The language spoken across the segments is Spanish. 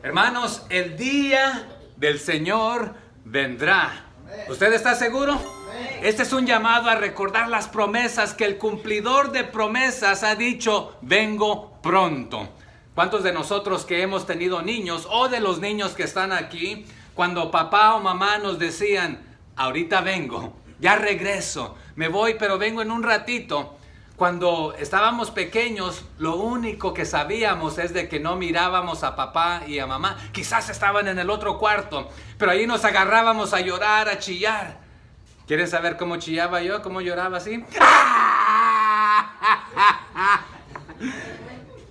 Hermanos, el día del Señor vendrá. ¿Usted está seguro? Este es un llamado a recordar las promesas que el cumplidor de promesas ha dicho: vengo pronto. ¿Cuántos de nosotros que hemos tenido niños o de los niños que están aquí, cuando papá o mamá nos decían: ahorita vengo, ya regreso, me voy pero vengo en un ratito? Cuando estábamos pequeños, lo único que sabíamos es de que no mirábamos a papá y a mamá. Quizás estaban en el otro cuarto, pero ahí nos agarrábamos a llorar, a chillar. ¿Quieren saber cómo chillaba yo? ¿Cómo lloraba así?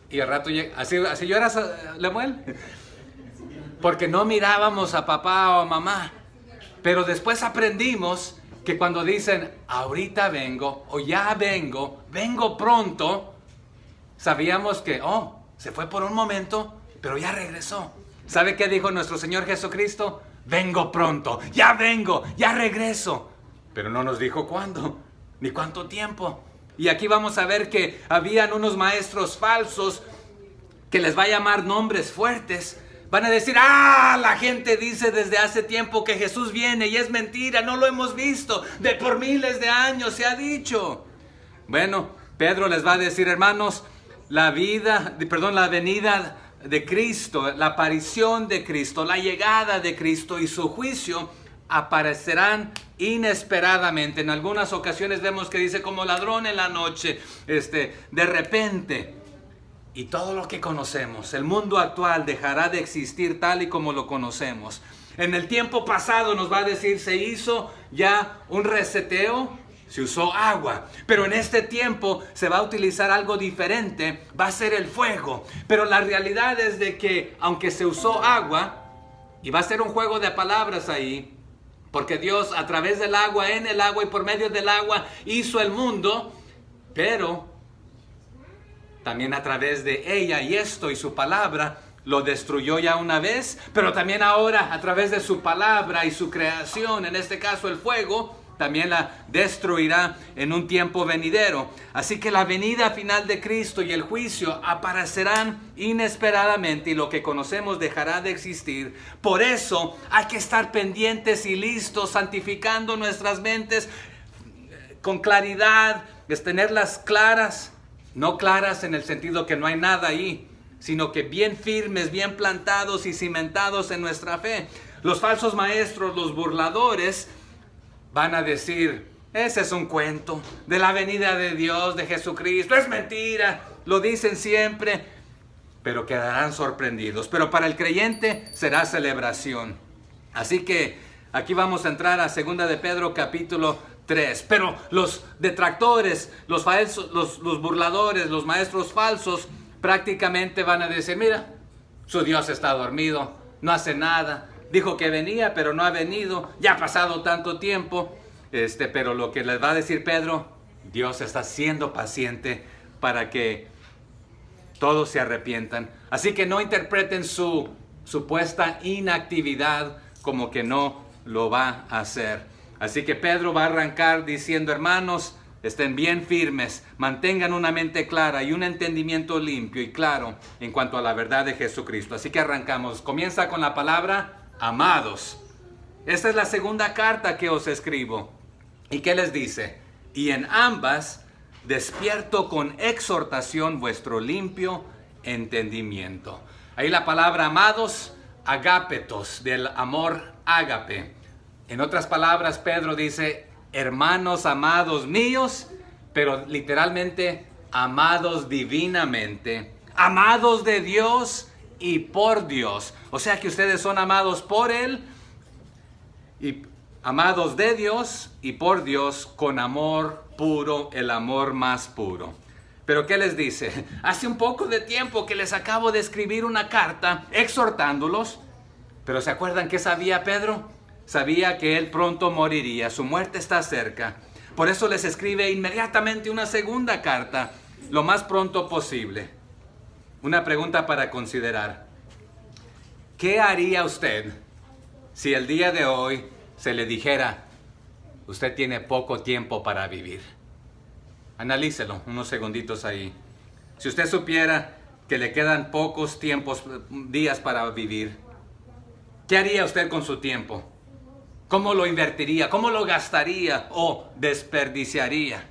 Y al rato, ¿así lloras, Lemuel? Porque no mirábamos a papá o a mamá. Pero después aprendimos que cuando dicen ahorita vengo o ya vengo, vengo pronto, sabíamos que, se fue por un momento, pero ya regresó. ¿Sabe qué dijo nuestro Señor Jesucristo? Vengo pronto, ya vengo, ya regreso. Pero no nos dijo cuándo, ni cuánto tiempo. Y aquí vamos a ver que habían unos maestros falsos que les va a llamar nombres fuertes. Van a decir: la gente dice desde hace tiempo que Jesús viene y es mentira, no lo hemos visto, por miles de años se ha dicho. Bueno, Pedro les va a decir: hermanos, la venida de Cristo, la aparición de Cristo, la llegada de Cristo y su juicio aparecerán inesperadamente. En algunas ocasiones vemos que dice como ladrón en la noche, de repente. Y todo lo que conocemos, el mundo actual, dejará de existir tal y como lo conocemos. En el tiempo pasado nos va a decir, se hizo ya un reseteo, se usó agua. Pero en este tiempo se va a utilizar algo diferente, va a ser el fuego. Pero la realidad es de que aunque se usó agua, y va a ser un juego de palabras ahí, porque Dios a través del agua, en el agua y por medio del agua hizo el mundo, pero también a través de ella y esto y su palabra lo destruyó ya una vez, pero también ahora a través de su palabra y su creación, en este caso el fuego, también la destruirá en un tiempo venidero. Así que la venida final de Cristo y el juicio aparecerán inesperadamente y lo que conocemos dejará de existir. Por eso hay que estar pendientes y listos, santificando nuestras mentes con claridad, es tenerlas claras. No claras en el sentido que no hay nada ahí, sino que bien firmes, bien plantados y cimentados en nuestra fe. Los falsos maestros, los burladores, van a decir: ese es un cuento de la venida de Dios, de Jesucristo, es mentira, lo dicen siempre, pero quedarán sorprendidos. Pero para el creyente será celebración. Así que aquí vamos a entrar a 2 de Pedro capítulo 3. Pero los detractores, los falsos, los burladores, los maestros falsos prácticamente van a decir: mira, su Dios está dormido, no hace nada, dijo que venía pero no ha venido, ya ha pasado tanto tiempo. Pero lo que les va a decir Pedro: Dios está siendo paciente para que todos se arrepientan. Así que no interpreten su supuesta inactividad como que no lo va a hacer. Así que Pedro va a arrancar diciendo: hermanos, estén bien firmes, mantengan una mente clara y un entendimiento limpio y claro en cuanto a la verdad de Jesucristo. Así que arrancamos. Comienza con la palabra amados. Esta es la segunda carta que os escribo. ¿Y qué les dice? Y en ambas despierto con exhortación vuestro limpio entendimiento. Ahí la palabra amados, agapetos, del amor ágape. En otras palabras, Pedro dice: hermanos amados míos, pero literalmente amados divinamente, amados de Dios y por Dios. O sea que ustedes son amados por Él, y amados de Dios y por Dios, con amor puro, el amor más puro. Pero ¿qué les dice? Hace un poco de tiempo que les acabo de escribir una carta exhortándolos, pero ¿se acuerdan qué sabía Pedro? Sabía que él pronto moriría, su muerte está cerca. Por eso les escribe inmediatamente una segunda carta, lo más pronto posible. Una pregunta para considerar: ¿qué haría usted si el día de hoy se le dijera: usted tiene poco tiempo para vivir? Analícelo unos segunditos ahí. Si usted supiera que le quedan pocos días para vivir, ¿qué haría usted con su tiempo? ¿Cómo lo invertiría? ¿Cómo lo gastaría o desperdiciaría?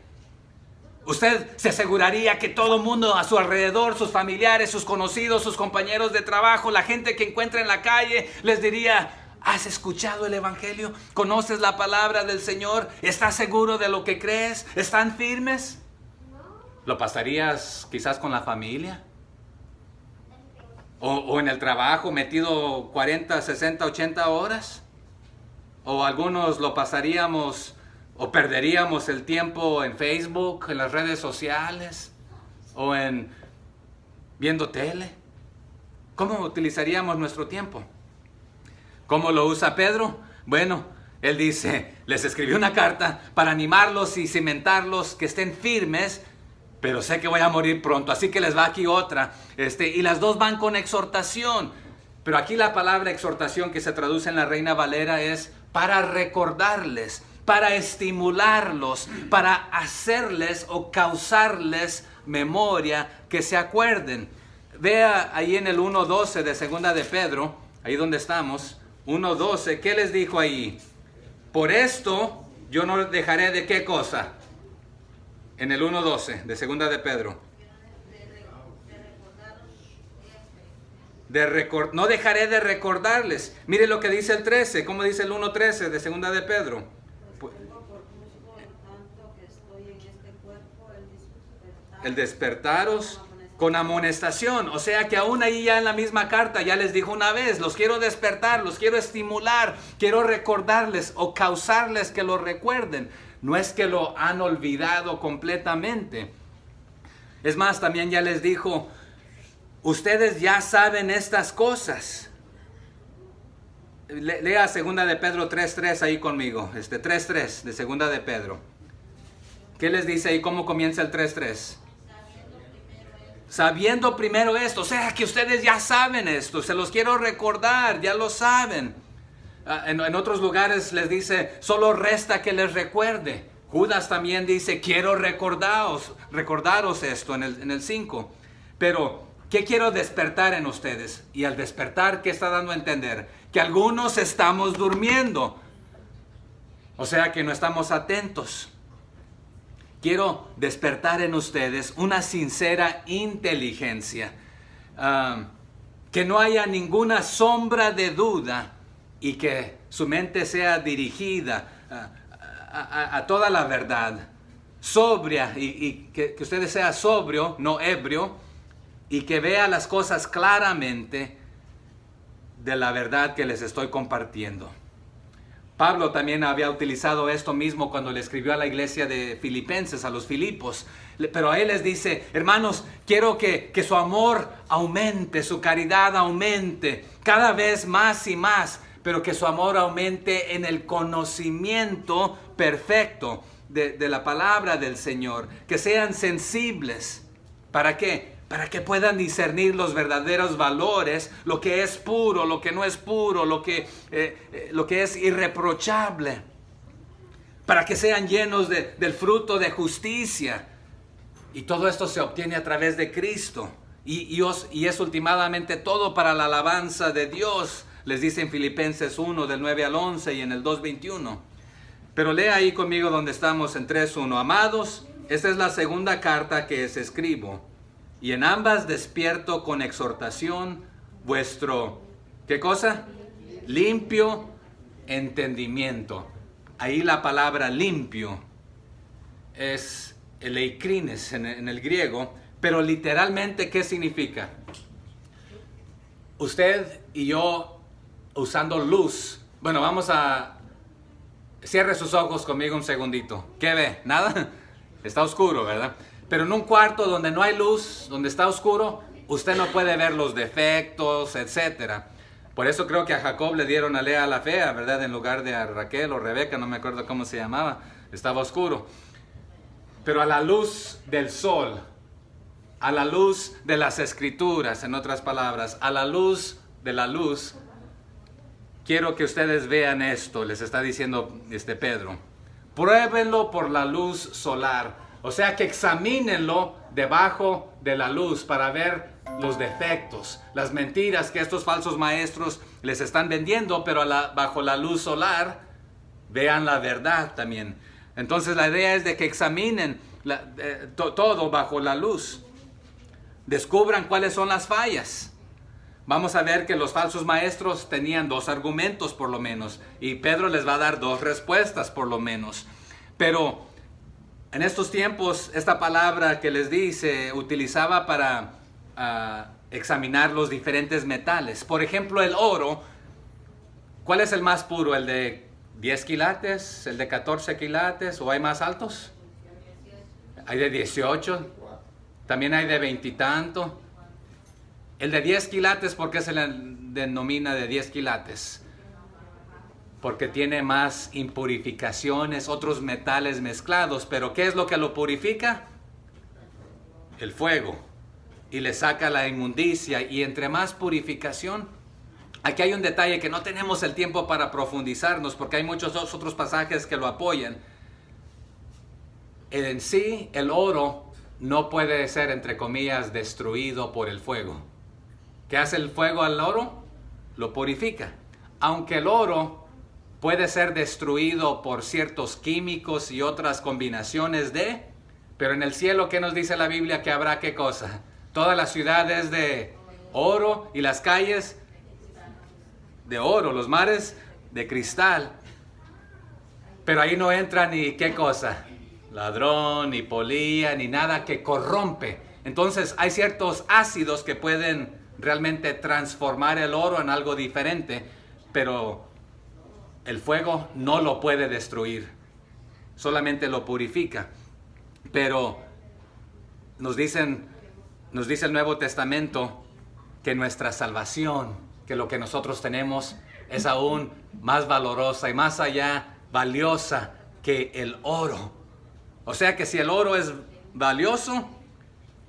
Usted se aseguraría que todo el mundo a su alrededor, sus familiares, sus conocidos, sus compañeros de trabajo, la gente que encuentra en la calle, les diría: ¿has escuchado el Evangelio? ¿Conoces la palabra del Señor? ¿Estás seguro de lo que crees? ¿Están firmes? ¿Lo pasarías quizás con la familia? ¿O en el trabajo metido 40, 60, 80 horas? ¿O algunos lo pasaríamos o perderíamos el tiempo en Facebook, en las redes sociales, o en viendo tele? ¿Cómo utilizaríamos nuestro tiempo? ¿Cómo lo usa Pedro? Bueno, él dice, les escribió una carta para animarlos y cimentarlos, que estén firmes, pero sé que voy a morir pronto, así que les va aquí otra. Y las dos van con exhortación. Pero aquí la palabra exhortación, que se traduce en la Reina Valera, es para recordarles, para estimularlos, para hacerles o causarles memoria, que se acuerden. Vea ahí en el 1:12 de segunda de Pedro, ahí donde estamos, 1:12, ¿qué les dijo ahí? Por esto yo no dejaré de qué cosa. En el 1:12 de segunda de Pedro. No dejaré de recordarles. Mire lo que dice el 13, ¿cómo dice el 1:13 de segunda de Pedro? El despertaros con amonestación. O sea que aún ahí ya en la misma carta ya les dijo una vez: los quiero despertar, los quiero estimular, quiero recordarles o causarles que lo recuerden. No es que lo han olvidado completamente. Es más, también ya les dijo: ustedes ya saben estas cosas. Lea segunda de Pedro 3:3 ahí conmigo. 3:3 de segunda de Pedro. ¿Qué les dice ahí? ¿Cómo comienza el 3:3? Sabiendo primero esto. O sea que ustedes ya saben esto. Se los quiero recordar, ya lo saben. En otros lugares les dice: solo resta que les recuerde. Judas también dice: quiero recordaros esto en el 5. Pero ¿qué quiero despertar en ustedes? Y al despertar, ¿qué está dando a entender? Que algunos estamos durmiendo. O sea que no estamos atentos. Quiero despertar en ustedes una sincera inteligencia. Que no haya ninguna sombra de duda y que su mente sea dirigida a toda la verdad. Sobria y que usted sea sobrio, no ebrio. Y que vea las cosas claramente de la verdad que les estoy compartiendo. Pablo también había utilizado esto mismo cuando le escribió a la iglesia de Filipenses, a los Filipos. Pero a él les dice: hermanos, quiero que su amor aumente, su caridad aumente cada vez más y más, pero que su amor aumente en el conocimiento perfecto de la palabra del Señor. Que sean sensibles. ¿Para qué? Para que puedan discernir los verdaderos valores, lo que es puro, lo que no es puro, lo que es irreprochable. Para que sean llenos del fruto de justicia. Y todo esto se obtiene a través de Cristo. Y es ultimadamente todo para la alabanza de Dios. Les dice en Filipenses 1, del 9 al 11 y en el 2:21. Pero lea ahí conmigo donde estamos en 3:1. Amados, esta es la segunda carta que os escribo. Y en ambas despierto con exhortación vuestro, ¿qué cosa? Limpio entendimiento. Ahí la palabra limpio es el eikrines en el griego, pero literalmente, ¿qué significa? Usted y yo usando luz. Bueno, cierre sus ojos conmigo un segundito. ¿Qué ve? ¿Nada? Está oscuro, ¿verdad? Pero en un cuarto donde no hay luz, donde está oscuro, usted no puede ver los defectos, etc. Por eso creo que a Jacob le dieron a Lea la fea, ¿verdad? En lugar de a Raquel o Rebeca, no me acuerdo cómo se llamaba. Estaba oscuro. Pero a la luz del sol, a la luz de las escrituras, en otras palabras, a la luz de la luz, quiero que ustedes vean esto, les está diciendo Pedro. Pruébenlo por la luz solar. O sea que examínenlo debajo de la luz para ver los defectos, las mentiras que estos falsos maestros les están vendiendo, pero bajo la luz solar vean la verdad también. Entonces la idea es de que examinen todo bajo la luz, descubran cuáles son las fallas. Vamos a ver que los falsos maestros tenían 2 argumentos por lo menos, y Pedro les va a dar 2 respuestas por lo menos. Pero en estos tiempos, esta palabra que les di se utilizaba para examinar los diferentes metales. Por ejemplo, el oro, ¿cuál es el más puro? ¿El de 10 quilates? ¿El de 14 quilates? ¿O hay más altos? Hay de 18, también hay de 20 y tanto. El de 10 quilates, ¿por qué se le denomina de 10 quilates? Porque tiene más impurificaciones, otros metales mezclados. Pero ¿qué es lo que lo purifica? El fuego. Y le saca la inmundicia. Y entre más purificación, aquí hay un detalle que no tenemos el tiempo para profundizarnos, porque hay muchos otros pasajes que lo apoyan. En sí, el oro no puede ser, entre comillas, destruido por el fuego. ¿Qué hace el fuego al oro? Lo purifica. Aunque el oro puede ser destruido por ciertos químicos y otras combinaciones pero en el cielo, ¿qué nos dice la Biblia? Que habrá ¿qué cosa? Toda la ciudad es de oro y las calles de oro, los mares de cristal. Pero ahí no entra ni ¿qué cosa? Ladrón, ni polía, ni nada que corrompe. Entonces hay ciertos ácidos que pueden realmente transformar el oro en algo diferente, pero el fuego no lo puede destruir, solamente lo purifica. Pero nos dice el Nuevo Testamento que nuestra salvación, que lo que nosotros tenemos es aún más valorosa y más allá valiosa que el oro. O sea que si el oro es valioso,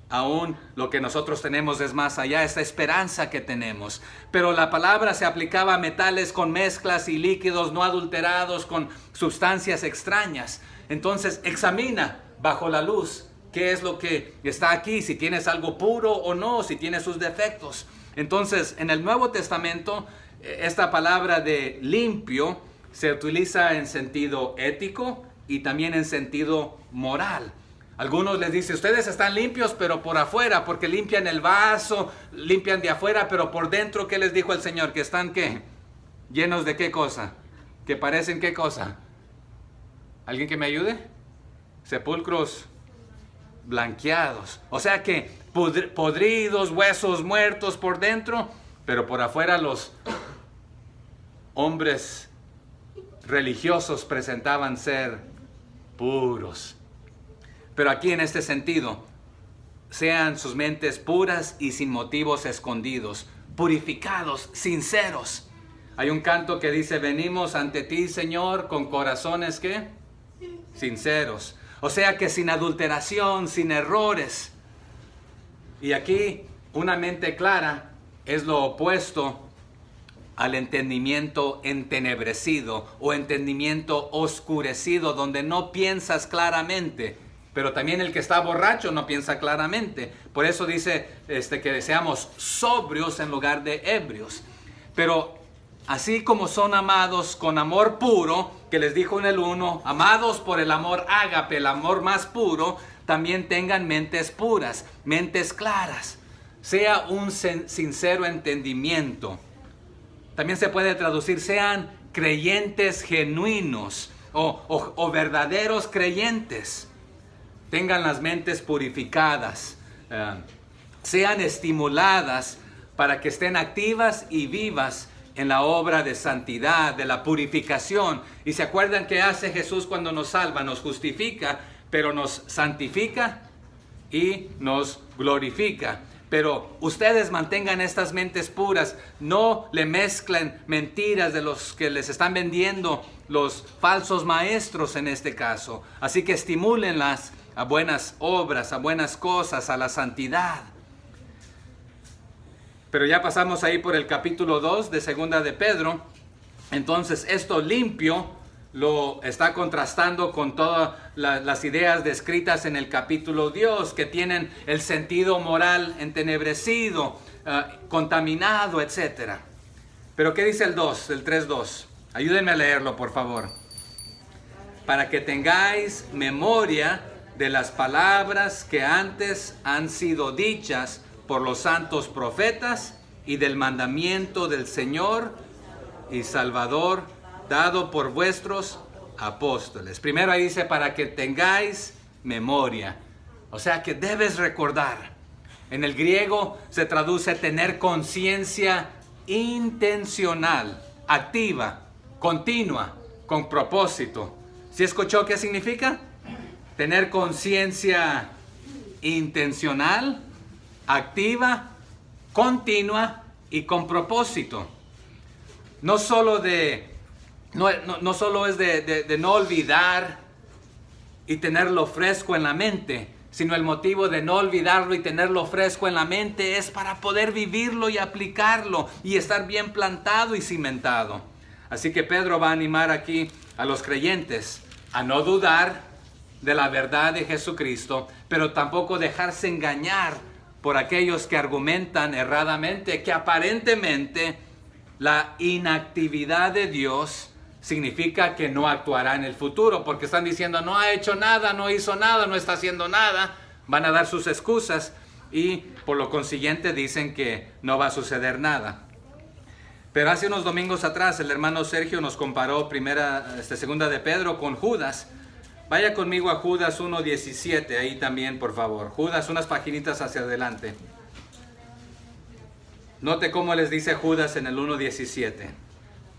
aún lo que nosotros tenemos es más allá, esta esperanza que tenemos. Pero la palabra se aplicaba a metales con mezclas y líquidos no adulterados, con sustancias extrañas. Entonces examina bajo la luz qué es lo que está aquí, si tienes algo puro o no, si tiene sus defectos. Entonces en el Nuevo Testamento esta palabra de limpio se utiliza en sentido ético y también en sentido moral. Algunos les dicen, ustedes están limpios, pero por afuera, porque limpian el vaso, limpian de afuera, pero por dentro, ¿qué les dijo el Señor? Que están, ¿qué? ¿Llenos de qué cosa? ¿Que parecen qué cosa? ¿Alguien que me ayude? Sepulcros blanqueados. O sea que podridos, huesos muertos por dentro, pero por afuera los hombres religiosos presentaban ser puros. Pero aquí en este sentido, sean sus mentes puras y sin motivos escondidos, purificados, sinceros. Hay un canto que dice, venimos ante ti, Señor, con corazones, ¿qué? Sinceros. O sea que sin adulteración, sin errores. Y aquí una mente clara es lo opuesto al entendimiento entenebrecido o entendimiento oscurecido, donde no piensas claramente. Pero también el que está borracho no piensa claramente. Por eso dice que seamos sobrios en lugar de ebrios. Pero así como son amados con amor puro, que les dijo en el 1, amados por el amor ágape, el amor más puro, también tengan mentes puras, mentes claras. Sea un sincero entendimiento. También se puede traducir, sean creyentes genuinos o verdaderos creyentes. Tengan las mentes purificadas, sean estimuladas para que estén activas y vivas en la obra de santidad, de la purificación. Y se acuerdan qué hace Jesús cuando nos salva, nos justifica, pero nos santifica y nos glorifica. Pero ustedes mantengan estas mentes puras, no le mezclen mentiras de los que les están vendiendo los falsos maestros en este caso. Así que estimúlenlas a buenas obras, a buenas cosas, a la santidad. Pero ya pasamos ahí por el capítulo 2 de Segunda de Pedro. Entonces esto limpio lo está contrastando con todas las ideas descritas en el capítulo 2, que tienen el sentido moral entenebrecido, contaminado, etc. Pero ¿qué dice el 3.2? Ayúdenme a leerlo, por favor. Para que tengáis memoria de las palabras que antes han sido dichas por los santos profetas y del mandamiento del Señor y Salvador dado por vuestros apóstoles. Primero ahí dice para que tengáis memoria. O sea que debes recordar. En el griego se traduce tener conciencia intencional, activa, continua, con propósito. ¿Sí escuchó qué significa? Tener conciencia intencional, activa, continua y con propósito. No solo es de no olvidar y tenerlo fresco en la mente, sino el motivo de no olvidarlo y tenerlo fresco en la mente es para poder vivirlo y aplicarlo y estar bien plantado y cimentado. Así que Pedro va a animar aquí a los creyentes a no dudar de la verdad de Jesucristo, pero tampoco dejarse engañar por aquellos que argumentan erradamente que aparentemente la inactividad de Dios significa que no actuará en el futuro, porque están diciendo no ha hecho nada, no hizo nada, no está haciendo nada. Van a dar sus excusas y por lo consiguiente dicen que no va a suceder nada. Pero hace unos domingos atrás el hermano Sergio nos comparó segunda de Pedro con Judas. Vaya conmigo a Judas 1.17, ahí también por favor. Judas, unas paginitas hacia adelante. Note cómo les dice Judas en el 1.17.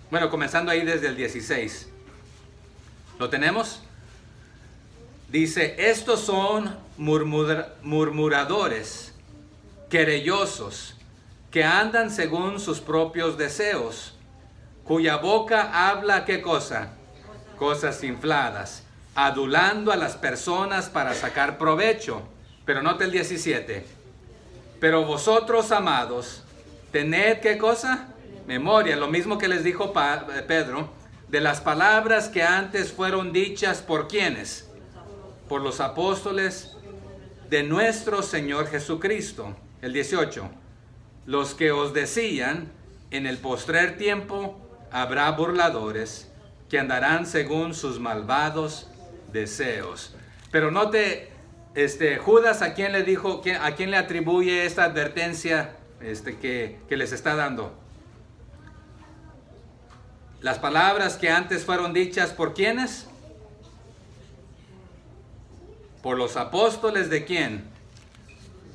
Bueno, comenzando ahí desde el 16. ¿Lo tenemos? Dice, estos son murmuradores, querellosos, que andan según sus propios deseos, cuya boca habla, ¿qué cosa? Cosas infladas, adulando a las personas para sacar provecho. Pero note el 17. Pero vosotros, amados, tened, ¿qué cosa? Memoria, lo mismo que les dijo Pedro, de las palabras que antes fueron dichas por ¿quiénes? Por los apóstoles de nuestro Señor Jesucristo. El 18. Los que os decían, en el postrer tiempo habrá burladores que andarán según sus malvados deseos. Pero note, Judas, ¿a quién le dijo, a quién le atribuye esta advertencia que les está dando? Las palabras que antes fueron dichas por ¿quiénes? Por los apóstoles de ¿quién?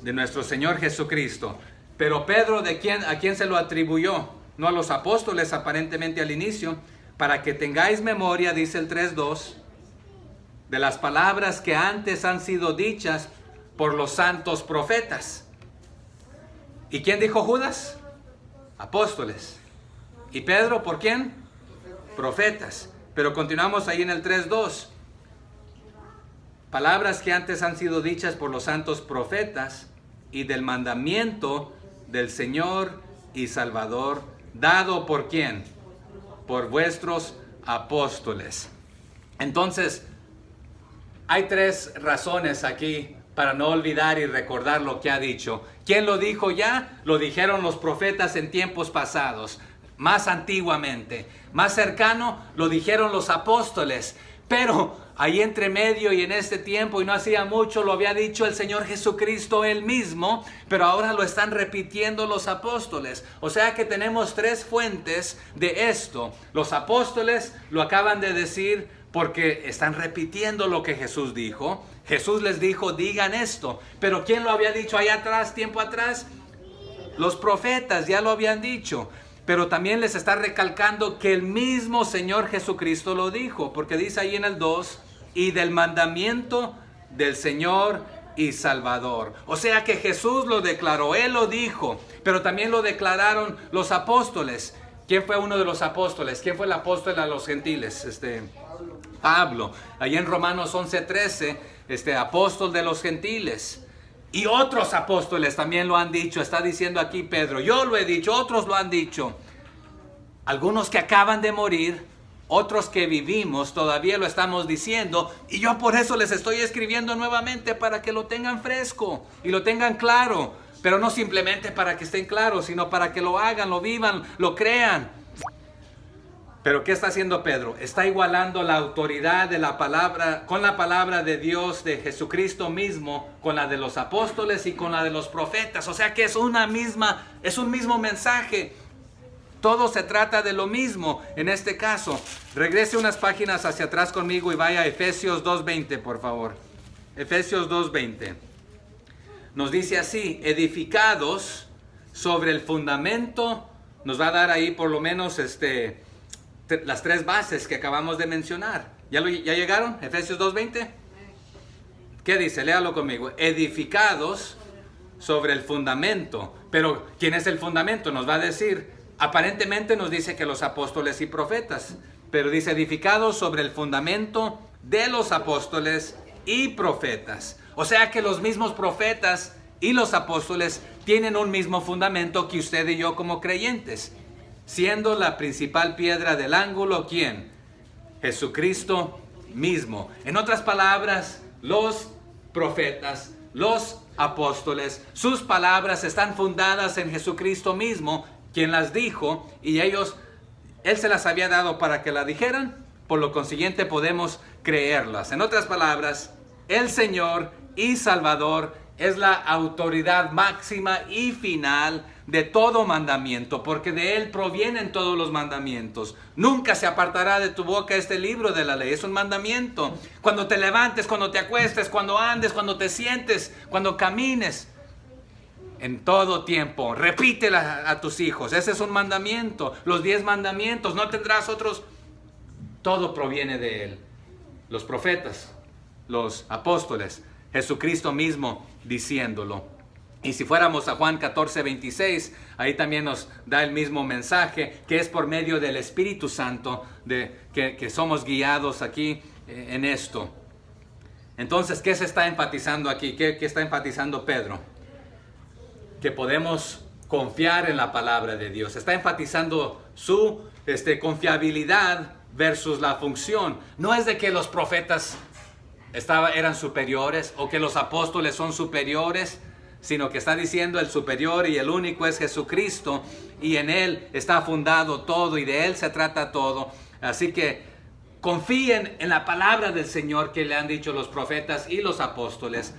De nuestro Señor Jesucristo. Pero Pedro, ¿a quién se lo atribuyó? No a los apóstoles aparentemente al inicio. Para que tengáis memoria, dice el 3.2, de las palabras que antes han sido dichas por los santos profetas. ¿Y quién dijo Judas? Apóstoles. ¿Y Pedro por quién? Profetas. Pero continuamos ahí en el 3.2. Palabras que antes han sido dichas por los santos profetas y del mandamiento del Señor y Salvador, dado por ¿quién? Por vuestros apóstoles. Entonces, hay 3 razones aquí para no olvidar y recordar lo que ha dicho. ¿Quién lo dijo ya? Lo dijeron los profetas en tiempos pasados, más antiguamente. Más cercano, lo dijeron los apóstoles. Pero ahí entre medio y en este tiempo, y no hacía mucho, lo había dicho el Señor Jesucristo él mismo, pero ahora lo están repitiendo los apóstoles. O sea que tenemos 3 fuentes de esto. Los apóstoles lo acaban de decir porque están repitiendo lo que Jesús dijo. Jesús les dijo, digan esto. Pero ¿quién lo había dicho allá atrás, tiempo atrás? Los profetas ya lo habían dicho. Pero también les está recalcando que el mismo Señor Jesucristo lo dijo, porque dice ahí en el 2, y del mandamiento del Señor y Salvador. O sea que Jesús lo declaró, Él lo dijo, pero también lo declararon los apóstoles. ¿Quién fue uno de los apóstoles? ¿Quién fue el apóstol a los gentiles? Pablo. Ahí en Romanos 11:13, apóstol de los gentiles. Y otros apóstoles también lo han dicho. Está diciendo aquí Pedro, yo lo he dicho, otros lo han dicho. Algunos que acaban de morir, otros que vivimos todavía lo estamos diciendo, y yo por eso les estoy escribiendo nuevamente para que lo tengan fresco y lo tengan claro, pero no simplemente para que estén claros, sino para que lo hagan, lo vivan, lo crean. Pero ¿qué está haciendo Pedro? Está igualando la autoridad de la palabra, con la palabra de Dios, de Jesucristo mismo, con la de los apóstoles y con la de los profetas. O sea que es un mismo mensaje. Todo se trata de lo mismo en este caso. Regrese unas páginas hacia atrás conmigo y vaya a Efesios 2:20, por favor. Efesios 2:20. Nos dice así: edificados sobre el fundamento. Nos va a dar ahí por lo menos las tres bases que acabamos de mencionar. ¿Ya llegaron? Efesios 2:20. ¿Qué dice? Léalo conmigo. Edificados sobre el fundamento. Pero ¿quién es el fundamento? Nos va a decir, aparentemente nos dice que los apóstoles y profetas, pero dice edificados sobre el fundamento de los apóstoles y profetas. O sea que los mismos profetas y los apóstoles tienen un mismo fundamento que usted y yo como creyentes, siendo la principal piedra del ángulo, ¿quién? Jesucristo mismo. En otras palabras, los profetas, los apóstoles, sus palabras están fundadas en Jesucristo mismo, quien las dijo, y Él se las había dado para que la dijeran, por lo consiguiente podemos creerlas. En otras palabras, el Señor y Salvador es la autoridad máxima y final de todo mandamiento, porque de Él provienen todos los mandamientos. Nunca se apartará de tu boca este libro de la ley. Es un mandamiento. Cuando te levantes, cuando te acuestes, cuando andes, cuando te sientes, cuando camines, en todo tiempo, repítela a tus hijos. Ese es un mandamiento. Los 10 mandamientos, no tendrás otros. Todo proviene de Él. Los profetas, los apóstoles, Jesucristo mismo diciéndolo. Y si fuéramos a Juan 14:26, ahí también nos da el mismo mensaje, que es por medio del Espíritu Santo que somos guiados aquí en esto. Entonces, ¿qué se está enfatizando aquí? ¿Qué está enfatizando Pedro? Que podemos confiar en la palabra de Dios. Está enfatizando su confiabilidad versus la función. No es de que los profetas eran superiores o que los apóstoles son superiores, sino que está diciendo el superior y el único es Jesucristo, y en Él está fundado todo y de Él se trata todo. Así que confíen en la palabra del Señor que le han dicho los profetas y los apóstoles.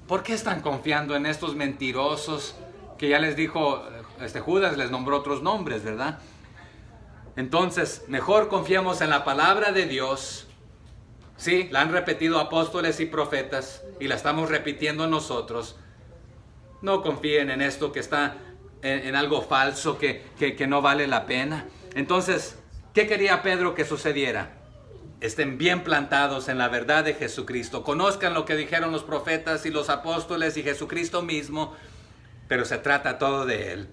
¿Por qué están confiando en estos mentirosos que ya les dijo Judas, les nombró otros nombres, verdad? Entonces, mejor confiamos en la palabra de Dios. Sí, la han repetido apóstoles y profetas y la estamos repitiendo nosotros. No confíen en esto que está en algo falso que no vale la pena. Entonces, ¿qué quería Pedro que sucediera? Estén bien plantados en la verdad de Jesucristo. Conozcan lo que dijeron los profetas y los apóstoles y Jesucristo mismo, pero se trata todo de Él.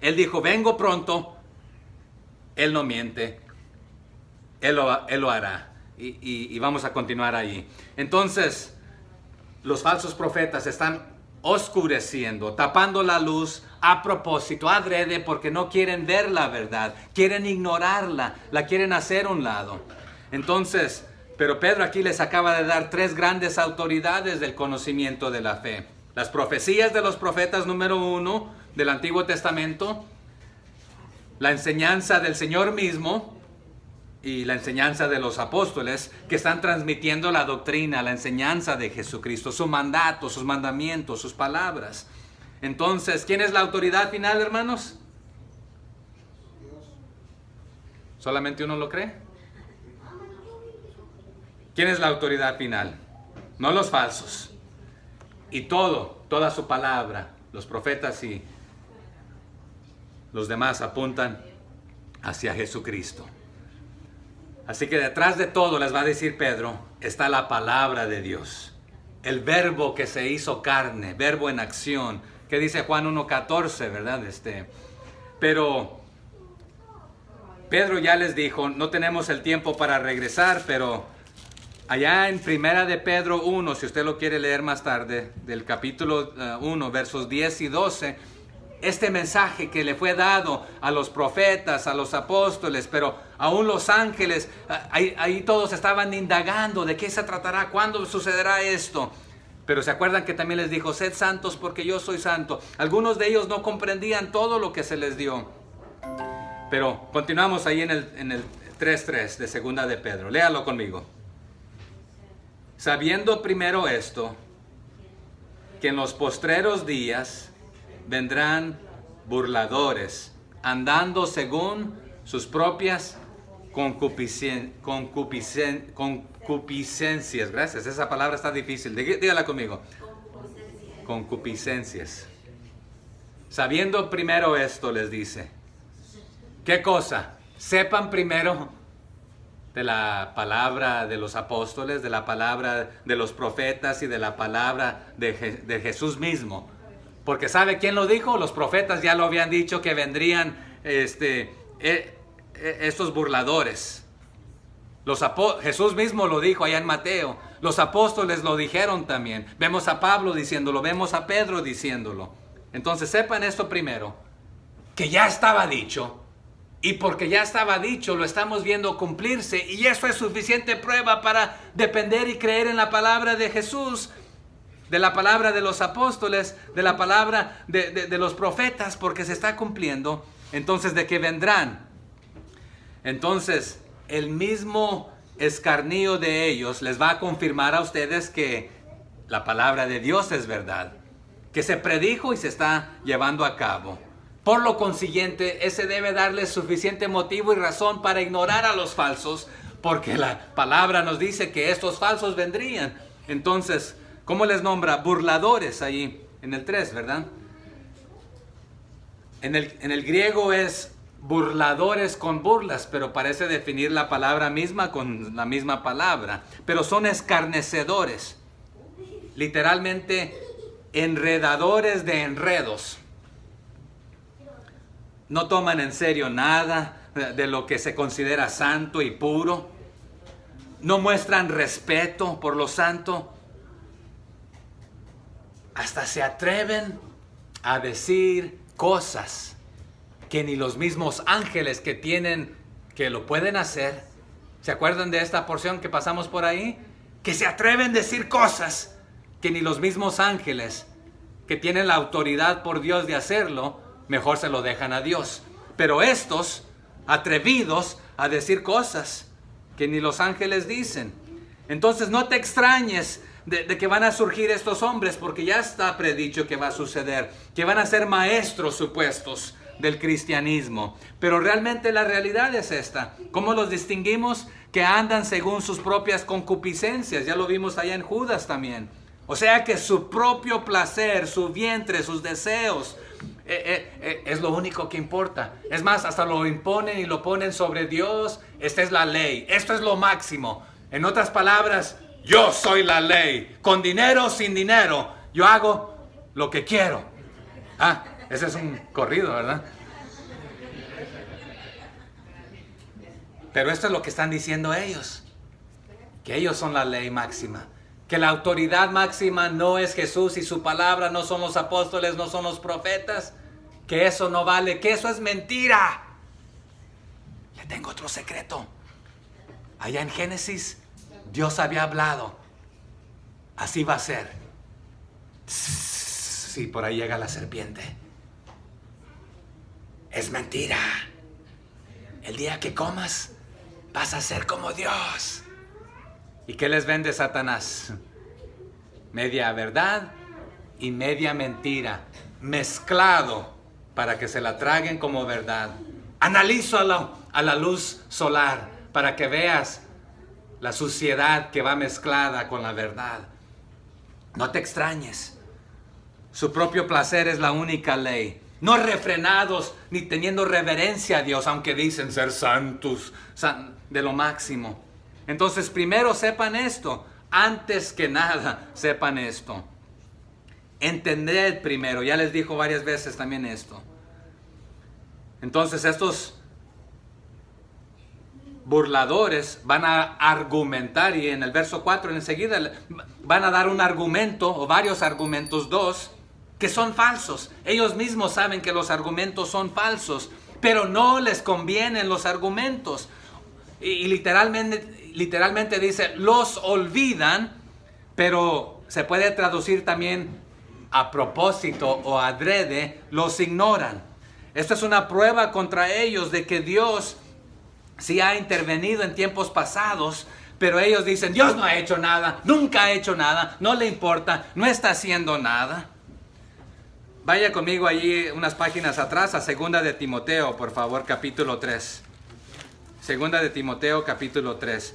Él dijo, vengo pronto. Él no miente. Él lo hará. Y vamos a continuar ahí. Entonces, los falsos profetas están oscureciendo, tapando la luz a propósito, adrede, porque no quieren ver la verdad, quieren ignorarla, la quieren hacer a un lado. Entonces, pero Pedro aquí les acaba de dar 3 grandes autoridades del conocimiento de la fe. Las profecías de los profetas número 1 del Antiguo Testamento, la enseñanza del Señor mismo y la enseñanza de los apóstoles que están transmitiendo la doctrina, la enseñanza de Jesucristo, su mandato, sus mandamientos, sus palabras. Entonces, ¿quién es la autoridad final, hermanos? Dios. ¿Solamente uno lo cree? ¿Quién es la autoridad final? No los falsos. Y toda su palabra, los profetas y los demás apuntan hacia Jesucristo. Así que detrás de todo, les va a decir Pedro, está la palabra de Dios. El verbo que se hizo carne, verbo en acción, que dice Juan 1:14, ¿verdad? Pero Pedro ya les dijo, no tenemos el tiempo para regresar, pero allá en Primera de Pedro 1, si usted lo quiere leer más tarde, del capítulo 1, versos 10 y 12, este mensaje que le fue dado a los profetas, a los apóstoles, pero aún los ángeles, ahí todos estaban indagando de qué se tratará, cuándo sucederá esto. Pero se acuerdan que también les dijo, sed santos porque yo soy santo. Algunos de ellos no comprendían todo lo que se les dio. Pero continuamos ahí en el 3:3 de segunda de Pedro. Léalo conmigo. Sabiendo primero esto, que en los postreros días vendrán burladores, andando según sus propias concupiscencias. Gracias, esa palabra está difícil. Dígala conmigo. Concupiscencias. Sabiendo primero esto, les dice. ¿Qué cosa? Sepan primero de la palabra de los apóstoles, de la palabra de los profetas y de la palabra de Jesús mismo. Porque ¿sabe quién lo dijo? Los profetas ya lo habían dicho que vendrían estos burladores. Jesús mismo lo dijo allá en Mateo. Los apóstoles lo dijeron también. Vemos a Pablo diciéndolo, vemos a Pedro diciéndolo. Entonces sepan esto primero, que ya estaba dicho. Y porque ya estaba dicho, lo estamos viendo cumplirse. Y eso es suficiente prueba para depender y creer en la palabra de Jesús, de la palabra de los apóstoles, de la palabra de los profetas, porque se está cumpliendo. Entonces, ¿de qué vendrán? Entonces, el mismo escarnio de ellos les va a confirmar a ustedes que la palabra de Dios es verdad, que se predijo y se está llevando a cabo. Por lo consiguiente, ese debe darles suficiente motivo y razón para ignorar a los falsos, porque la palabra nos dice que estos falsos vendrían. Entonces, ¿cómo les nombra? Burladores ahí en el 3, ¿verdad? En el griego es burladores con burlas, pero parece definir la palabra misma con la misma palabra. Pero son escarnecedores, literalmente enredadores de enredos. No toman en serio nada de lo que se considera santo y puro. No muestran respeto por lo santo. Hasta se atreven a decir cosas que ni los mismos ángeles que lo pueden hacer. ¿Se acuerdan de esta porción que pasamos por ahí? Que se atreven a decir cosas que ni los mismos ángeles que tienen la autoridad por Dios de hacerlo, mejor se lo dejan a Dios. Pero estos, atrevidos a decir cosas que ni los ángeles dicen. Entonces no te extrañes de que van a surgir estos hombres, porque ya está predicho que va a suceder, que van a ser maestros supuestos del cristianismo. Pero realmente la realidad es esta. ¿Cómo los distinguimos? Que andan según sus propias concupiscencias. Ya lo vimos allá en Judas también. O sea que su propio placer, su vientre, sus deseos, es lo único que importa. Es más, hasta lo imponen y lo ponen sobre Dios. Esta es la ley, esto es lo máximo. En otras palabras, yo soy la ley, con dinero o sin dinero, yo hago lo que quiero. Ese es un corrido, ¿verdad? Pero esto es lo que están diciendo ellos, que ellos son la ley máxima, que la autoridad máxima no es Jesús y su palabra, no son los apóstoles, no son los profetas, que eso no vale, que eso es mentira. Le tengo otro secreto. Allá en Génesis, Dios había hablado, así va a ser. Sí, por ahí llega la serpiente. Es mentira. El día que comas, vas a ser como Dios. ¿Y qué les vende Satanás? Media verdad y media mentira, mezclado para que se la traguen como verdad. Analízalo a la luz solar para que veas la suciedad que va mezclada con la verdad. No te extrañes. Su propio placer es la única ley. No refrenados ni teniendo reverencia a Dios, aunque dicen ser santos, de lo máximo. Entonces primero sepan esto, antes que nada sepan esto. Entended primero, ya les dijo varias veces también esto. Entonces estos burladores van a argumentar, y en el verso 4 enseguida van a dar un argumento o varios argumentos, dos, que son falsos. Ellos mismos saben que los argumentos son falsos, pero no les convienen los argumentos. Y literalmente dice, los olvidan, pero se puede traducir también a propósito o adrede, los ignoran. Esto es una prueba contra ellos de que Dios sí ha intervenido en tiempos pasados, pero ellos dicen, Dios no ha hecho nada, nunca ha hecho nada, no le importa, no está haciendo nada. Vaya conmigo allí unas páginas atrás a 2 de Timoteo, por favor, capítulo 3. 2 de Timoteo, capítulo 3.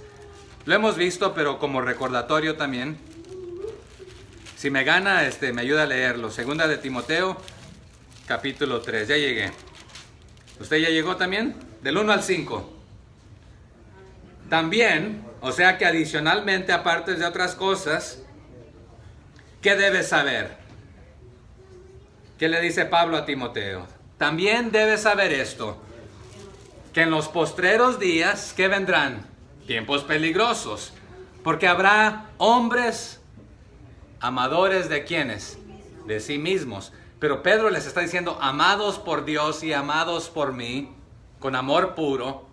Lo hemos visto, pero como recordatorio también. Si me gana, me ayuda a leerlo. 2 de Timoteo, capítulo 3. Ya llegué. ¿Usted ya llegó también? Del 1 al 5. También, o sea que adicionalmente, aparte de otras cosas, ¿qué debes saber? ¿Qué le dice Pablo a Timoteo? También debes saber esto, que en los postreros días, ¿qué vendrán? Tiempos peligrosos, porque habrá hombres amadores de ¿quiénes? De sí mismos. Pero Pedro les está diciendo, amados por Dios y amados por mí, con amor puro,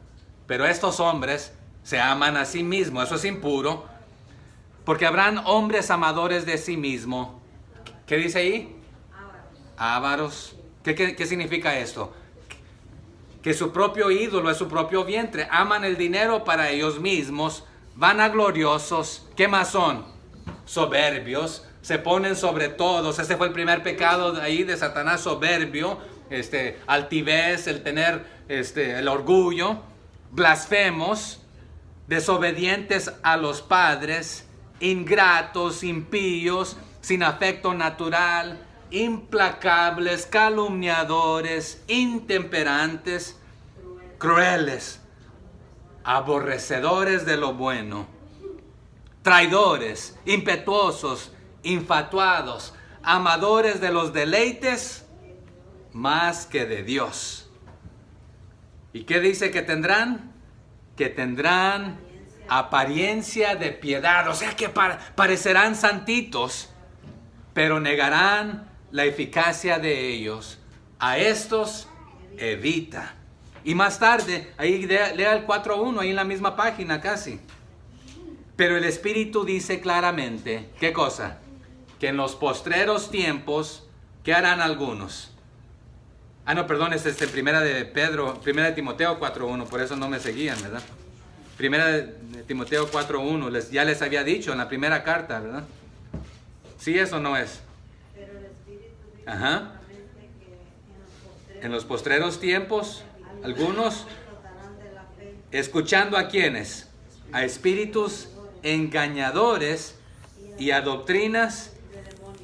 pero estos hombres se aman a sí mismos, eso es impuro, porque habrán hombres amadores de sí mismos. ¿Qué dice ahí? Ávaros. ¿Qué significa esto? Que su propio ídolo es su propio vientre. Aman el dinero para ellos mismos, vanagloriosos. ¿Qué más son? Soberbios. Se ponen sobre todos. Ese fue el primer pecado ahí de Satanás, soberbio. Altivez, el tener el orgullo. Blasfemos, desobedientes a los padres, ingratos, impíos, sin afecto natural, implacables, calumniadores, intemperantes, crueles, aborrecedores de lo bueno, traidores, impetuosos, infatuados, amadores de los deleites más que de Dios. ¿Y qué dice que tendrán? Que tendrán apariencia de piedad, o sea que parecerán santitos, pero negarán la eficacia de ellos. A estos evita. Y más tarde, ahí lea el 4.1, ahí en la misma página casi. Pero el Espíritu dice claramente, ¿qué cosa? Que en los postreros tiempos, ¿qué harán algunos? No, perdón, es primera de Timoteo 4.1, por eso no me seguían, ¿verdad? Primera de Timoteo 4.1, ya les había dicho en la primera carta, ¿verdad? ¿Sí es o no es? Pero el Espíritu dice que en los postreros tiempos, algunos escuchando a quienes, a espíritus engañadores y a doctrinas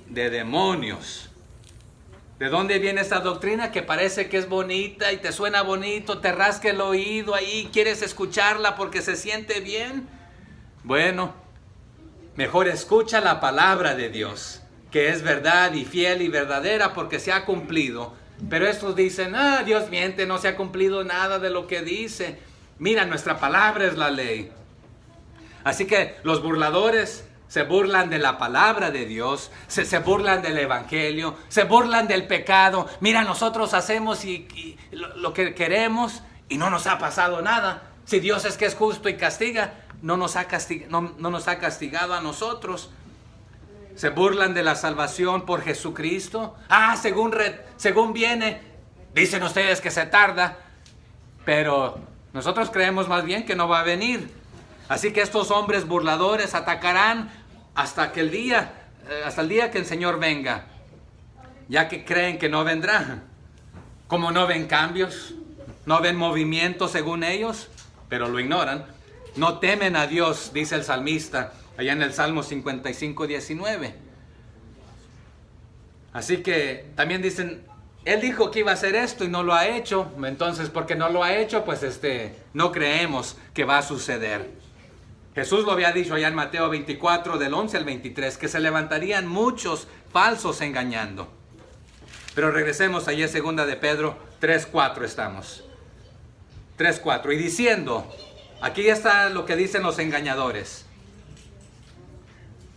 de demonios. ¿De dónde viene esta doctrina? Que parece que es bonita y te suena bonito, te rasca el oído ahí, quieres escucharla porque se siente bien. Bueno, mejor escucha la palabra de Dios, que es verdad y fiel y verdadera porque se ha cumplido. Pero estos dicen, Dios miente, no se ha cumplido nada de lo que dice. Mira, nuestra palabra es la ley. Así que los burladores se burlan de la palabra de Dios, se burlan del evangelio, se burlan del pecado. Mira, nosotros hacemos lo que queremos y no nos ha pasado nada. Si Dios es que es justo y castiga, no nos ha castigado a nosotros. Se burlan de la salvación por Jesucristo. Según viene, dicen ustedes que se tarda, pero nosotros creemos más bien que no va a venir. Así que estos hombres burladores atacarán hasta el día que el Señor venga, ya que creen que no vendrá. Como no ven cambios, no ven movimiento según ellos, pero lo ignoran. No temen a Dios, dice el salmista, allá en el Salmo 55:19. Así que también dicen, Él dijo que iba a hacer esto y no lo ha hecho. Entonces, porque no lo ha hecho, pues no creemos que va a suceder. Jesús lo había dicho allá en Mateo 24, del 11 al 23, que se levantarían muchos falsos engañando. Pero regresemos allá en 2 de Pedro 3:4 estamos. 3:4. Y diciendo, aquí ya está lo que dicen los engañadores.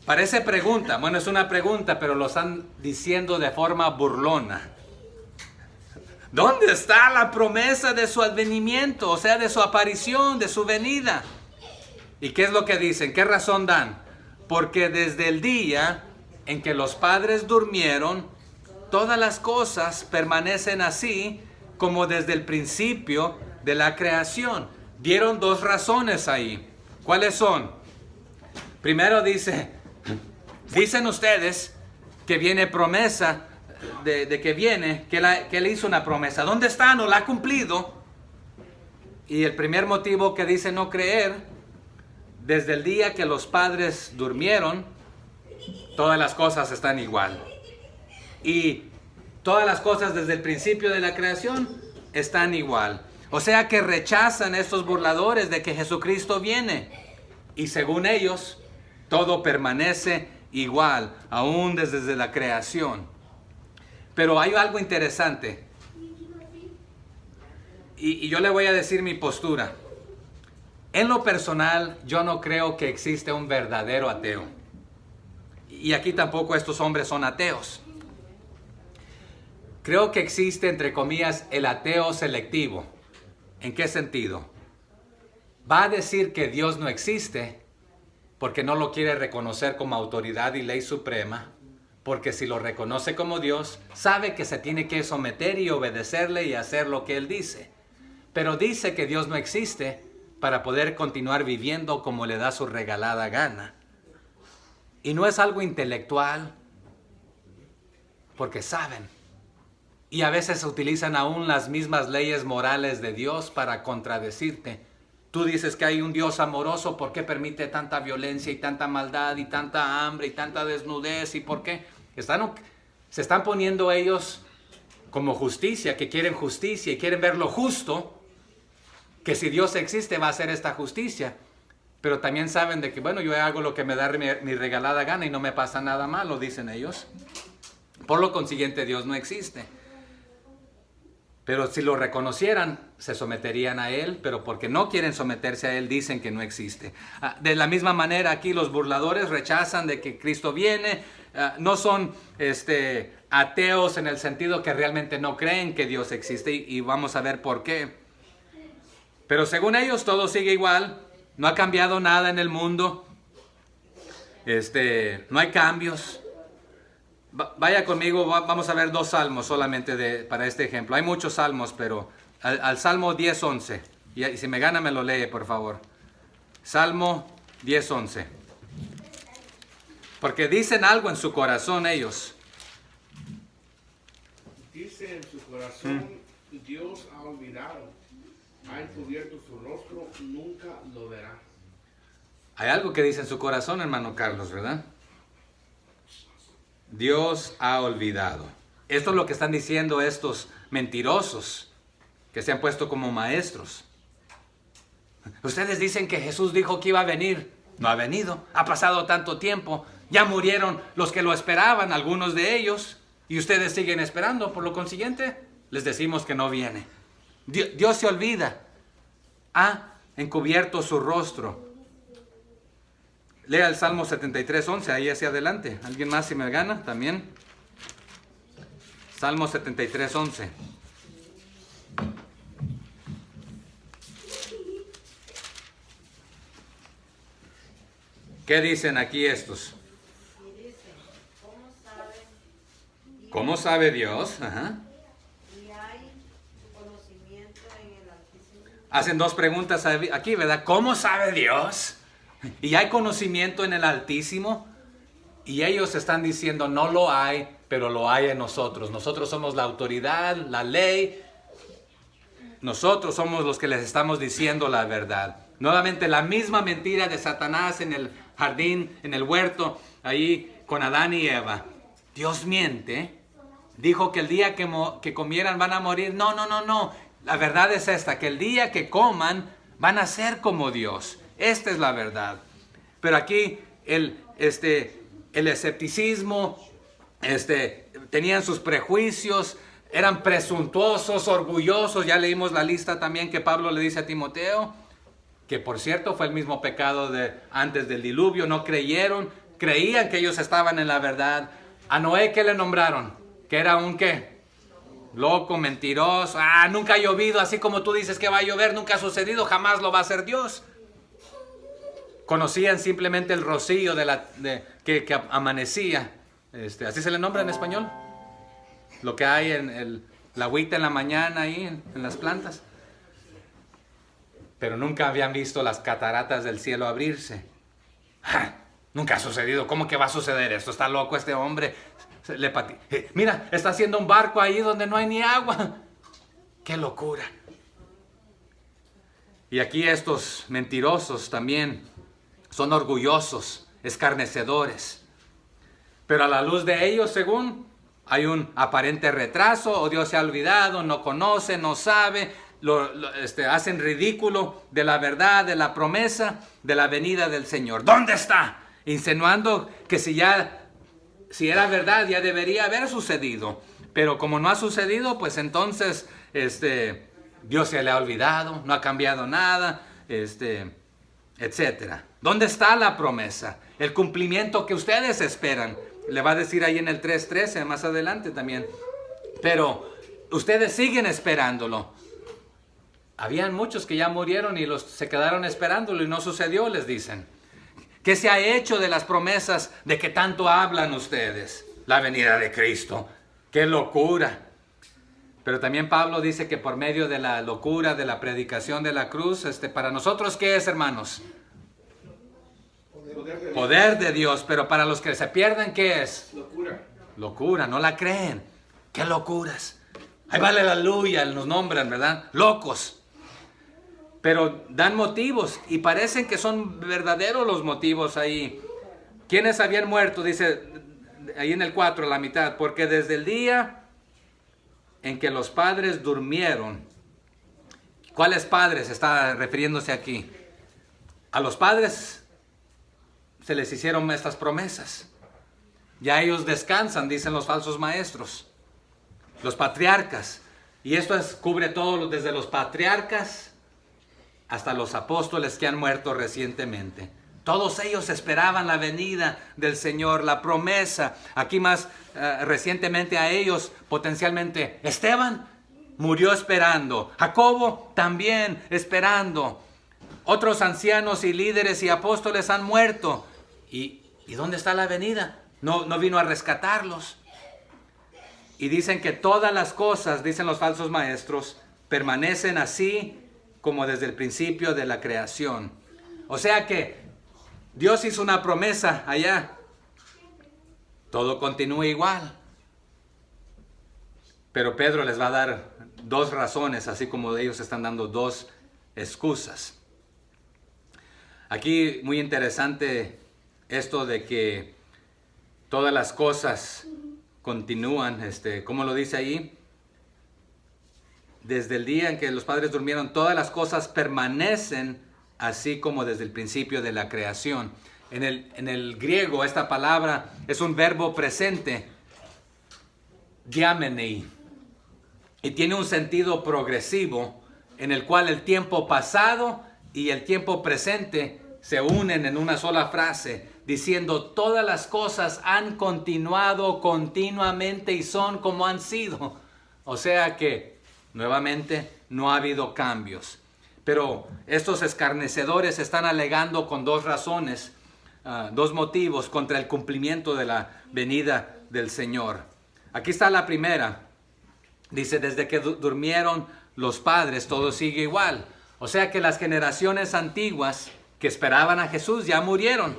Parece pregunta, bueno, es una pregunta, pero lo están diciendo de forma burlona. ¿Dónde está la promesa de su advenimiento? O sea, de su aparición, de su venida. ¿Y qué es lo que dicen? ¿Qué razón dan? Porque desde el día en que los padres durmieron, todas las cosas permanecen así como desde el principio de la creación. Dieron dos razones ahí. ¿Cuáles son? Primero dicen ustedes que viene promesa, de que viene, que él hizo una promesa. ¿Dónde está? No la ha cumplido. Y el primer motivo que dice no creer, desde el día que los padres durmieron, todas las cosas están igual. Y todas las cosas desde el principio de la creación están igual. O sea que rechazan estos burladores de que Jesucristo viene. Y según ellos, todo permanece igual, aún desde la creación. Pero hay algo interesante. Y yo le voy a decir mi postura. En lo personal, yo no creo que existe un verdadero ateo. Y aquí tampoco estos hombres son ateos. Creo que existe, entre comillas, el ateo selectivo. ¿En qué sentido? Va a decir que Dios no existe porque no lo quiere reconocer como autoridad y ley suprema. Porque si lo reconoce como Dios, sabe que se tiene que someter y obedecerle y hacer lo que Él dice. Pero dice que Dios no existe para poder continuar viviendo como le da su regalada gana. Y no es algo intelectual, porque saben. Y a veces utilizan aún las mismas leyes morales de Dios para contradecirte. Tú dices que hay un Dios amoroso, ¿por qué permite tanta violencia y tanta maldad y tanta hambre y tanta desnudez? ¿Y por qué? Se están poniendo ellos como justicia, que quieren justicia y quieren ver lo justo, que si Dios existe va a hacer esta justicia. Pero también saben de que, bueno, yo hago lo que me da mi regalada gana y no me pasa nada malo, dicen ellos. Por lo consiguiente, Dios no existe. Pero si lo reconocieran, se someterían a Él, pero porque no quieren someterse a Él, dicen que no existe. De la misma manera, aquí los burladores rechazan de que Cristo viene. No son ateos en el sentido que realmente no creen que Dios existe, y vamos a ver por qué. Pero según ellos, todo sigue igual. No ha cambiado nada en el mundo. No hay cambios. Vaya conmigo, vamos a ver 2 salmos solamente para este ejemplo. Hay muchos salmos, pero al Salmo 10:11. Y si me gana, me lo lee, por favor. Salmo 10:11. Porque dicen algo en su corazón ellos. Dice en su corazón, Dios ha olvidado, ha encubierto su rostro, nunca lo verá. Hay algo que dice en su corazón, hermano Carlos, ¿verdad? Dios ha olvidado. Esto es lo que están diciendo estos mentirosos que se han puesto como maestros. Ustedes dicen que Jesús dijo que iba a venir. No ha venido. Ha pasado tanto tiempo. Ya murieron los que lo esperaban, algunos de ellos. Y ustedes siguen esperando. Por lo consiguiente, les decimos que no viene. Dios se olvida. Ha encubierto su rostro. Lea el Salmo 73:11, ahí hacia adelante. ¿Alguien más si me gana también? Salmo 73:11. ¿Qué dicen aquí estos? Y dice, ¿Cómo sabe Dios? Ajá. y hay conocimiento en el Altísimo? Hacen 2 preguntas aquí, ¿verdad? ¿Cómo sabe Dios? Y hay conocimiento en el Altísimo. Y ellos están diciendo, no lo hay, pero lo hay en nosotros. Nosotros somos la autoridad, la ley. Nosotros somos los que les estamos diciendo la verdad. Nuevamente la misma mentira de Satanás en el jardín, en el huerto, ahí con Adán y Eva. Dios miente. Dijo que el día que comieran van a morir. No. La verdad es esta, que el día que coman van a ser como Dios. Esta es la verdad. Pero aquí el escepticismo, tenían sus prejuicios, eran presuntuosos, orgullosos. Ya leímos la lista también que Pablo le dice a Timoteo, que por cierto fue el mismo pecado de antes del diluvio. No creyeron, creían que ellos estaban en la verdad. A Noé, ¿qué le nombraron? Que era un ¿qué? Loco, mentiroso. Nunca ha llovido, así como tú dices que va a llover, nunca ha sucedido, jamás lo va a hacer Dios. Conocían simplemente el rocío que amanecía. Así se le nombra en español. Lo que hay en la agüita en la mañana ahí en las plantas. Pero nunca habían visto las cataratas del cielo abrirse. Nunca ha sucedido. ¿Cómo que va a suceder esto? Está loco este hombre. Mira, está haciendo un barco ahí donde no hay ni agua. ¡Qué locura! Y aquí estos mentirosos también son orgullosos, escarnecedores. Pero a la luz de ellos, según, hay un aparente retraso, o Dios se ha olvidado, no conoce, no sabe, hacen ridículo de la verdad, de la promesa, de la venida del Señor. ¿Dónde está? Insinuando que si era verdad, ya debería haber sucedido. Pero como no ha sucedido, pues entonces Dios se le ha olvidado, no ha cambiado nada, etcétera. ¿Dónde está la promesa? El cumplimiento que ustedes esperan. Le va a decir ahí en el 3:13, más adelante también. Pero ustedes siguen esperándolo. Habían muchos que ya murieron y se quedaron esperándolo y no sucedió, les dicen. ¿Qué se ha hecho de las promesas de que tanto hablan ustedes? La venida de Cristo. ¡Qué locura! Pero también Pablo dice que por medio de la locura, de la predicación de la cruz, para nosotros, ¿qué es, hermanos? Poder de Dios. Pero para los que se pierden, ¿qué es? Locura. Locura, no la creen. ¡Qué locuras! Ahí vale la aleluya, nos nombran, ¿verdad? Locos. Pero dan motivos y parecen que son verdaderos los motivos ahí. ¿Quiénes habían muerto? Dice ahí en el 4, la mitad. Porque desde el día en que los padres durmieron. ¿Cuáles padres está refiriéndose aquí? A los padres se les hicieron estas promesas. Ya ellos descansan, dicen los falsos maestros. Los patriarcas. Y esto cubre todo, desde los patriarcas hasta los apóstoles que han muerto recientemente. Todos ellos esperaban la venida del Señor, la promesa. Aquí más recientemente a ellos, potencialmente, Esteban murió esperando. Jacobo también esperando. Otros ancianos y líderes y apóstoles han muerto. ¿Y dónde está la venida? No vino a rescatarlos. Y dicen que todas las cosas, dicen los falsos maestros, permanecen así como desde el principio de la creación. O sea que Dios hizo una promesa allá. Todo continúa igual. Pero Pedro les va a dar dos razones, así como ellos están dando dos excusas. Aquí muy interesante esto de que todas las cosas continúan, ¿cómo lo dice ahí? Desde el día en que los padres durmieron, todas las cosas permanecen así como desde el principio de la creación. En el griego esta palabra es un verbo presente, diamenei, y tiene un sentido progresivo en el cual el tiempo pasado y el tiempo presente se unen en una sola frase, diciendo todas las cosas han continuado continuamente y son como han sido. O sea que nuevamente no ha habido cambios. Pero estos escarnecedores están alegando con dos razones, dos motivos contra el cumplimiento de la venida del Señor. Aquí está la primera. Dice, desde que durmieron los padres, todo sigue igual. O sea que las generaciones antiguas que esperaban a Jesús ya murieron.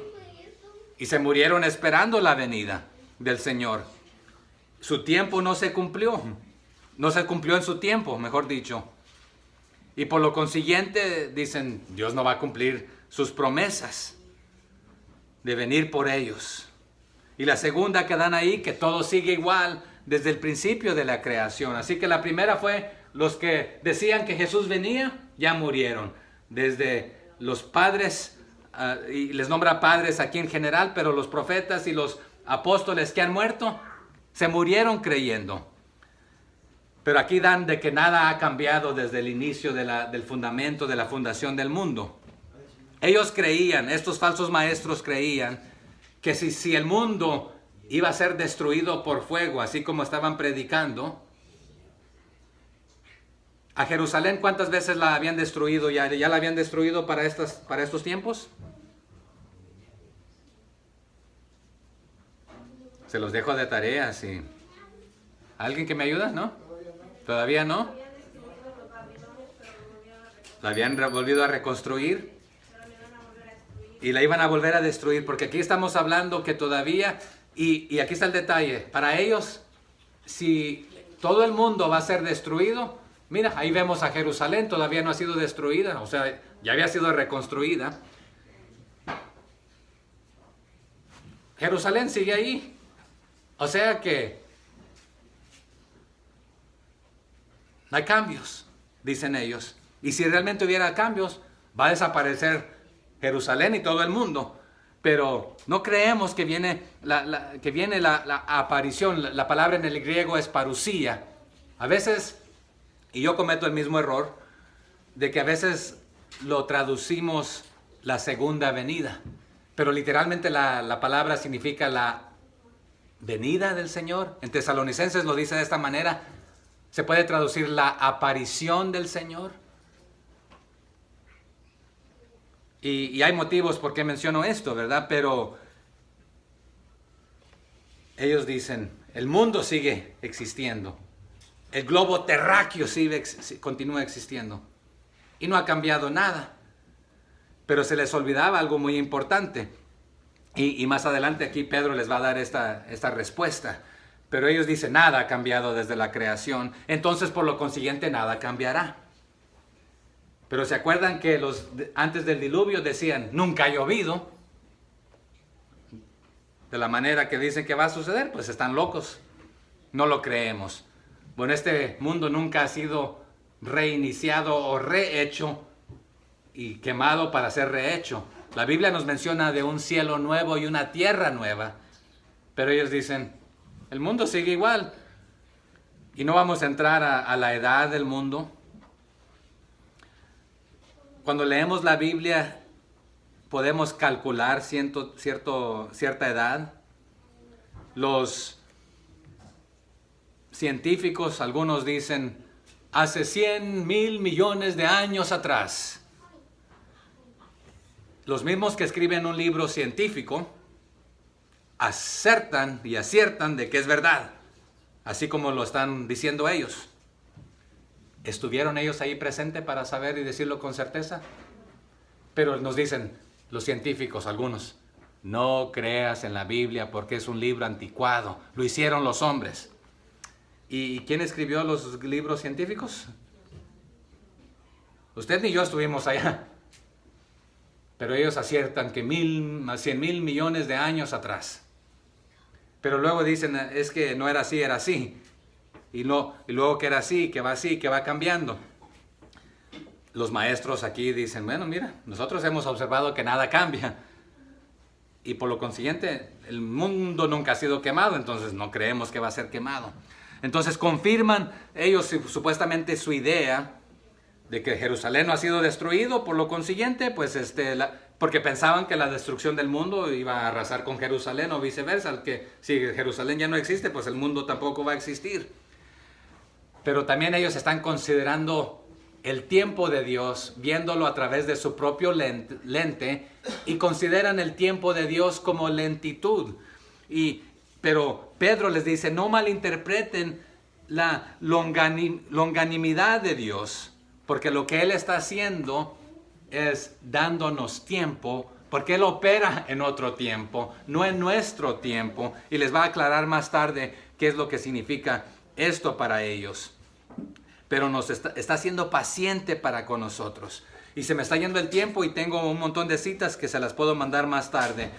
Y se murieron esperando la venida del Señor. Su tiempo no se cumplió. No se cumplió en su tiempo, mejor dicho. Y por lo consiguiente dicen, Dios no va a cumplir sus promesas de venir por ellos. Y la segunda que dan ahí, que todo sigue igual desde el principio de la creación. Así que la primera fue, los que decían que Jesús venía, ya murieron. Desde los padres, y les nombra padres aquí en general, pero los profetas y los apóstoles que han muerto, se murieron creyendo. Pero aquí dan de que nada ha cambiado desde el inicio del fundamento, de la fundación del mundo. Ellos creían, estos falsos maestros creían, que si el mundo iba a ser destruido por fuego, así como estaban predicando, a Jerusalén, ¿cuántas veces la habían destruido? ¿Ya la habían destruido para estos tiempos? Se los dejo de tarea, sí. ¿Alguien que me ayuda? ¿No? ¿Todavía no? La habían volvido a reconstruir y la iban a volver a destruir, porque aquí estamos hablando que todavía, y aquí está el detalle, para ellos, si todo el mundo va a ser destruido, mira, ahí vemos a Jerusalén, todavía no ha sido destruida, o sea, ya había sido reconstruida. Jerusalén sigue ahí, o sea que no hay cambios, dicen ellos. Y si realmente hubiera cambios, va a desaparecer Jerusalén y todo el mundo. Pero no creemos que viene la aparición. La palabra en el griego es parusía. A veces, y yo cometo el mismo error, de que a veces lo traducimos la segunda venida. Pero literalmente la palabra significa la venida del Señor. En Tesalonicenses lo dice de esta manera. Se puede traducir la aparición del Señor. Y hay motivos por qué menciono esto, ¿verdad? Pero ellos dicen, el mundo sigue existiendo. El globo terráqueo continúa existiendo. Y no ha cambiado nada. Pero se les olvidaba algo muy importante. Y más adelante aquí Pedro les va a dar esta respuesta. Pero ellos dicen, nada ha cambiado desde la creación. Entonces, por lo consiguiente, nada cambiará. Pero ¿se acuerdan que antes del diluvio decían, nunca ha llovido? De la manera que dicen que va a suceder, pues están locos. No lo creemos. Bueno, este mundo nunca ha sido reiniciado o rehecho y quemado para ser rehecho. La Biblia nos menciona de un cielo nuevo y una tierra nueva. Pero ellos dicen, el mundo sigue igual. Y no vamos a entrar a la edad del mundo. Cuando leemos la Biblia, podemos calcular cierta edad. Los científicos, algunos dicen, hace 100,000 millones de años atrás. Los mismos que escriben un libro científico acertan y aciertan de que es verdad, así como lo están diciendo ellos. ¿Estuvieron ellos ahí presentes para saber y decirlo con certeza? Pero nos dicen los científicos, algunos, no creas en la Biblia porque es un libro anticuado, lo hicieron los hombres. ¿Y quién escribió los libros científicos? Usted ni yo estuvimos allá. Pero ellos aciertan que 100,000 millones de años atrás. Pero luego dicen, es que no era así, era así. Y luego que era así, que va cambiando. Los maestros aquí dicen, bueno, mira, nosotros hemos observado que nada cambia. Y por lo consiguiente, el mundo nunca ha sido quemado, entonces no creemos que va a ser quemado. Entonces confirman ellos supuestamente su idea de que Jerusalén no ha sido destruido, por lo consiguiente, pues porque pensaban que la destrucción del mundo iba a arrasar con Jerusalén o viceversa, que si Jerusalén ya no existe, pues el mundo tampoco va a existir. Pero también ellos están considerando el tiempo de Dios, viéndolo a través de su propio lente, y consideran el tiempo de Dios como lentitud. Pero Pedro les dice, no malinterpreten la longanimidad de Dios, porque lo que Él está haciendo es dándonos tiempo, porque Él opera en otro tiempo, no en nuestro tiempo, y les va a aclarar más tarde qué es lo que significa esto para ellos. Pero nos está siendo paciente para con nosotros. Y se me está yendo el tiempo y tengo un montón de citas que se las puedo mandar más tarde.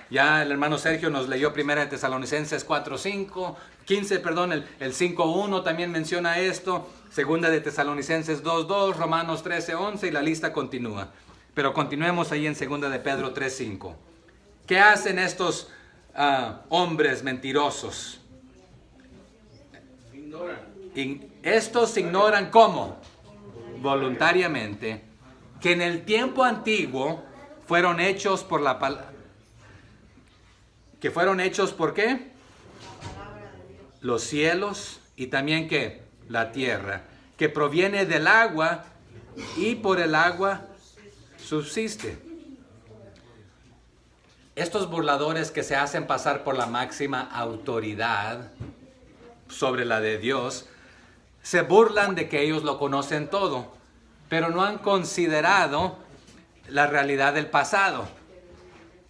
Ya el hermano Sergio nos leyó 1 Tesalonicenses 15, el 5:1 también menciona esto. 2 de Tesalonicenses 2:2, Romanos 13:11 y la lista continúa. Pero continuemos ahí en 2 de Pedro 3:5. ¿Qué hacen estos hombres mentirosos? Estos ignoran ¿cómo? Voluntariamente, que en el tiempo antiguo fueron hechos por la palabra. que fueron hechos ¿por qué? La palabra de Dios. Los cielos y también ¿qué? La tierra, que proviene del agua y por el agua subsiste. Estos burladores que se hacen pasar por la máxima autoridad sobre la de Dios, se burlan de que ellos lo conocen todo, pero no han considerado la realidad del pasado.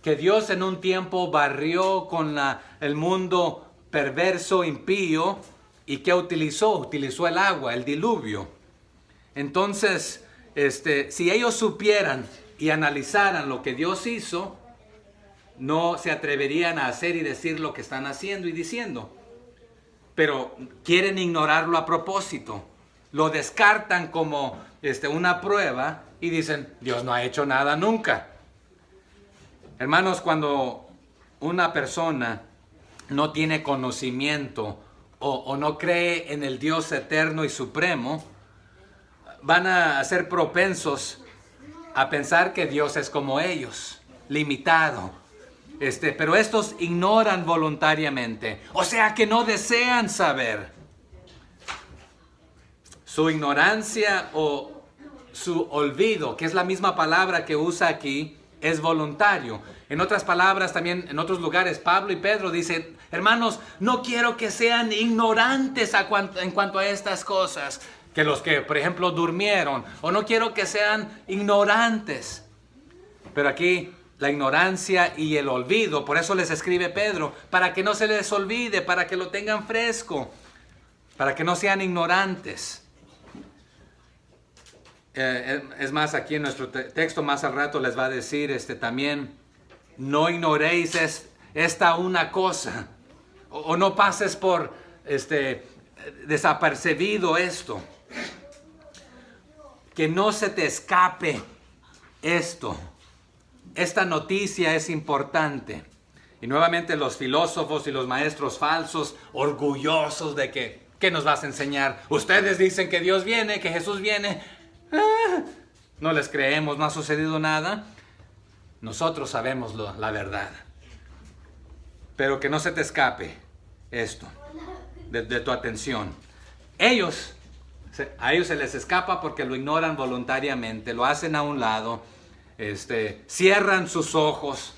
Que Dios en un tiempo barrió con el mundo perverso, impío, y que utilizó el agua, el diluvio. Entonces, si ellos supieran y analizaran lo que Dios hizo, no se atreverían a hacer y decir lo que están haciendo y diciendo. Pero quieren ignorarlo a propósito. Lo descartan como una prueba y dicen, Dios no ha hecho nada nunca. Hermanos, cuando una persona no tiene conocimiento o no cree en el Dios eterno y supremo, van a ser propensos a pensar que Dios es como ellos, limitado. Pero estos ignoran voluntariamente, o sea que no desean saber. Su ignorancia o su olvido, que es la misma palabra que usa aquí, es voluntario. En otras palabras, también en otros lugares, Pablo y Pedro dicen, hermanos, no quiero que sean ignorantes en cuanto a estas cosas, que los que, por ejemplo, durmieron, o no quiero que sean ignorantes. Pero aquí la ignorancia y el olvido, por eso les escribe Pedro, para que no se les olvide, para que lo tengan fresco, para que no sean ignorantes. Es más, aquí en nuestro texto más al rato les va a decir también, no ignoréis esta una cosa, o no pases por desapercibido esto, que no se te escape esto. Esta noticia es importante. Y nuevamente los filósofos y los maestros falsos, orgullosos de que, ¿qué nos vas a enseñar? Ustedes dicen que Dios viene, que Jesús viene. No les creemos, no ha sucedido nada. Nosotros sabemos la verdad. Pero que no se te escape esto de tu atención. A ellos se les escapa porque lo ignoran voluntariamente, lo hacen a un lado. Cierran sus ojos,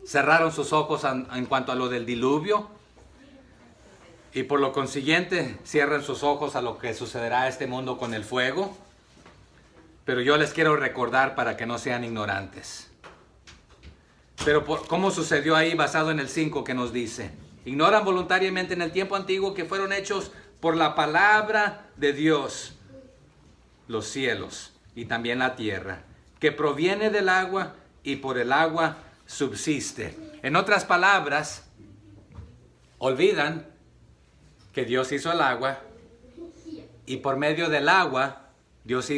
cerraron sus ojos en cuanto a lo del diluvio y por lo consiguiente cierran sus ojos a lo que sucederá a este mundo con el fuego. Pero yo les quiero recordar para que no sean ignorantes. Pero ¿cómo sucedió ahí basado en el 5 que nos dice? Ignoran voluntariamente en el tiempo antiguo que fueron hechos por la palabra de Dios los cielos y también la tierra, que proviene del agua y por el agua subsiste. En otras palabras, olvidan que Dios hizo el agua y por medio del agua Dios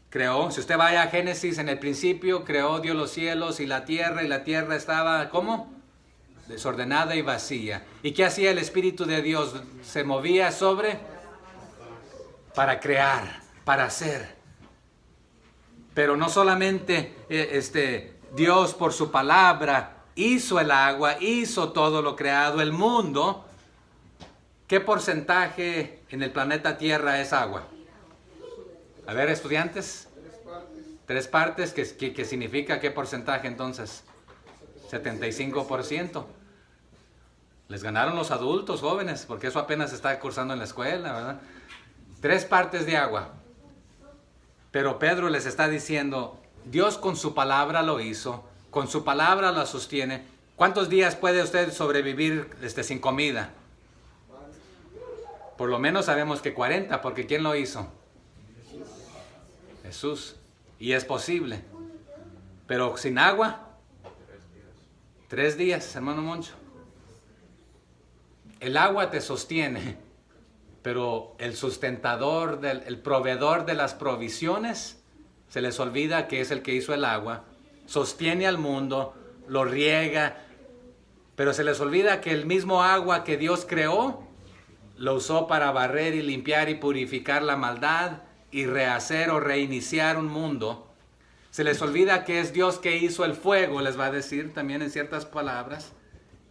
creó. Si usted vaya a Génesis, en el principio creó Dios los cielos y la tierra estaba, ¿cómo? Desordenada y vacía. ¿Y qué hacía el Espíritu de Dios? Se movía para crear, para hacer. Pero no solamente Dios por su palabra hizo el agua, hizo todo lo creado, el mundo. ¿Qué porcentaje en el planeta Tierra es agua? A ver, estudiantes. 3 partes, ¿qué significa qué porcentaje entonces? 75%. Les ganaron los adultos jóvenes, porque eso apenas está cursando en la escuela, ¿verdad? 3 partes de agua. Pero Pedro les está diciendo, Dios con su palabra lo hizo, con su palabra la sostiene. ¿Cuántos días puede usted sobrevivir sin comida? Por lo menos sabemos que 40, porque ¿quién lo hizo? Jesús. Y es posible. Pero sin agua, 3 días, hermano Moncho. El agua te sostiene, pero el sustentador, el proveedor de las provisiones, se les olvida que es el que hizo el agua, sostiene al mundo, lo riega, pero se les olvida que el mismo agua que Dios creó, lo usó para barrer y limpiar y purificar la maldad y rehacer o reiniciar un mundo Se les olvida que es Dios que hizo el fuego, les va a decir también en ciertas palabras,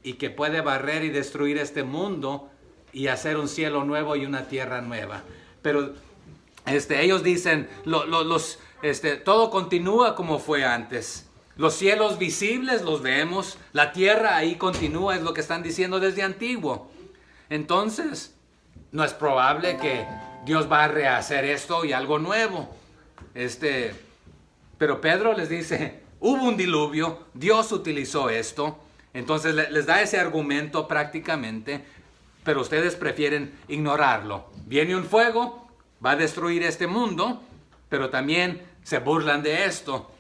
y que puede barrer y destruir este mundo y hacer un cielo nuevo y una tierra nueva. Pero ellos dicen, todo continúa como fue antes. Los cielos visibles los vemos, la tierra ahí continúa, es lo que están diciendo desde antiguo. Entonces, no es probable que Dios va a rehacer esto y algo nuevo. Pero Pedro les dice, hubo un diluvio, Dios utilizó esto. Entonces les da ese argumento prácticamente, pero ustedes prefieren ignorarlo. Viene un fuego, va a destruir este mundo, pero también se burlan de esto.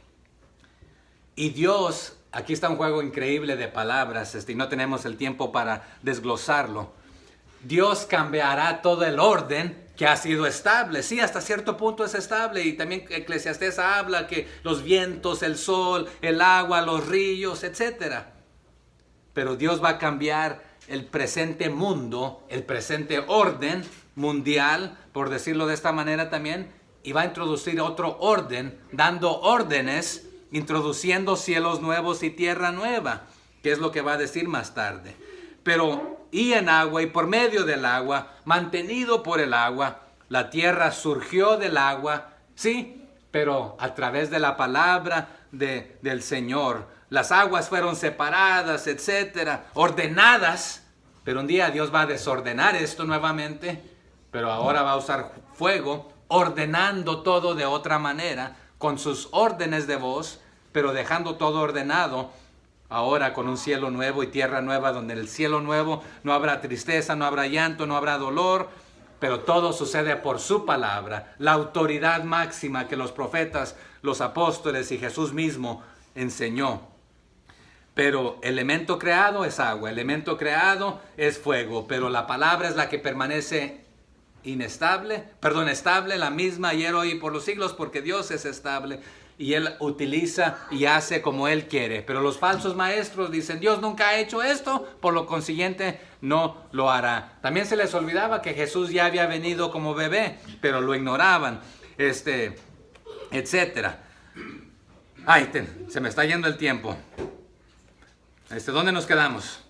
Y Dios, aquí está un juego increíble de palabras, y no tenemos el tiempo para desglosarlo. Dios cambiará todo el orden que ha sido estable. Sí, hasta cierto punto es estable. Y también Eclesiastés habla que los vientos, el sol, el agua, los ríos, etc. Pero Dios va a cambiar el presente mundo, el presente orden mundial, por decirlo de esta manera también, y va a introducir otro orden, dando órdenes, introduciendo cielos nuevos y tierra nueva, que es lo que va a decir más tarde. Pero, y en agua, y por medio del agua, mantenido por el agua, la tierra surgió del agua, sí, pero a través de la palabra del Señor. Las aguas fueron separadas, etcétera, ordenadas, pero un día Dios va a desordenar esto nuevamente, pero ahora va a usar fuego, ordenando todo de otra manera, con sus órdenes de voz, pero dejando todo ordenado, ahora con un cielo nuevo y tierra nueva, donde en el cielo nuevo no habrá tristeza, no habrá llanto, no habrá dolor, pero todo sucede por su palabra, la autoridad máxima que los profetas, los apóstoles y Jesús mismo enseñó. Pero el elemento creado es agua, el elemento creado es fuego, pero la palabra es la que permanece estable, la misma ayer, hoy y por los siglos, porque Dios es estable y Él utiliza y hace como Él quiere. Pero los falsos maestros dicen, Dios nunca ha hecho esto, por lo consiguiente no lo hará. También se les olvidaba que Jesús ya había venido como bebé, pero lo ignoraban, etcétera. Ay, se me está yendo el tiempo. ¿Dónde nos quedamos?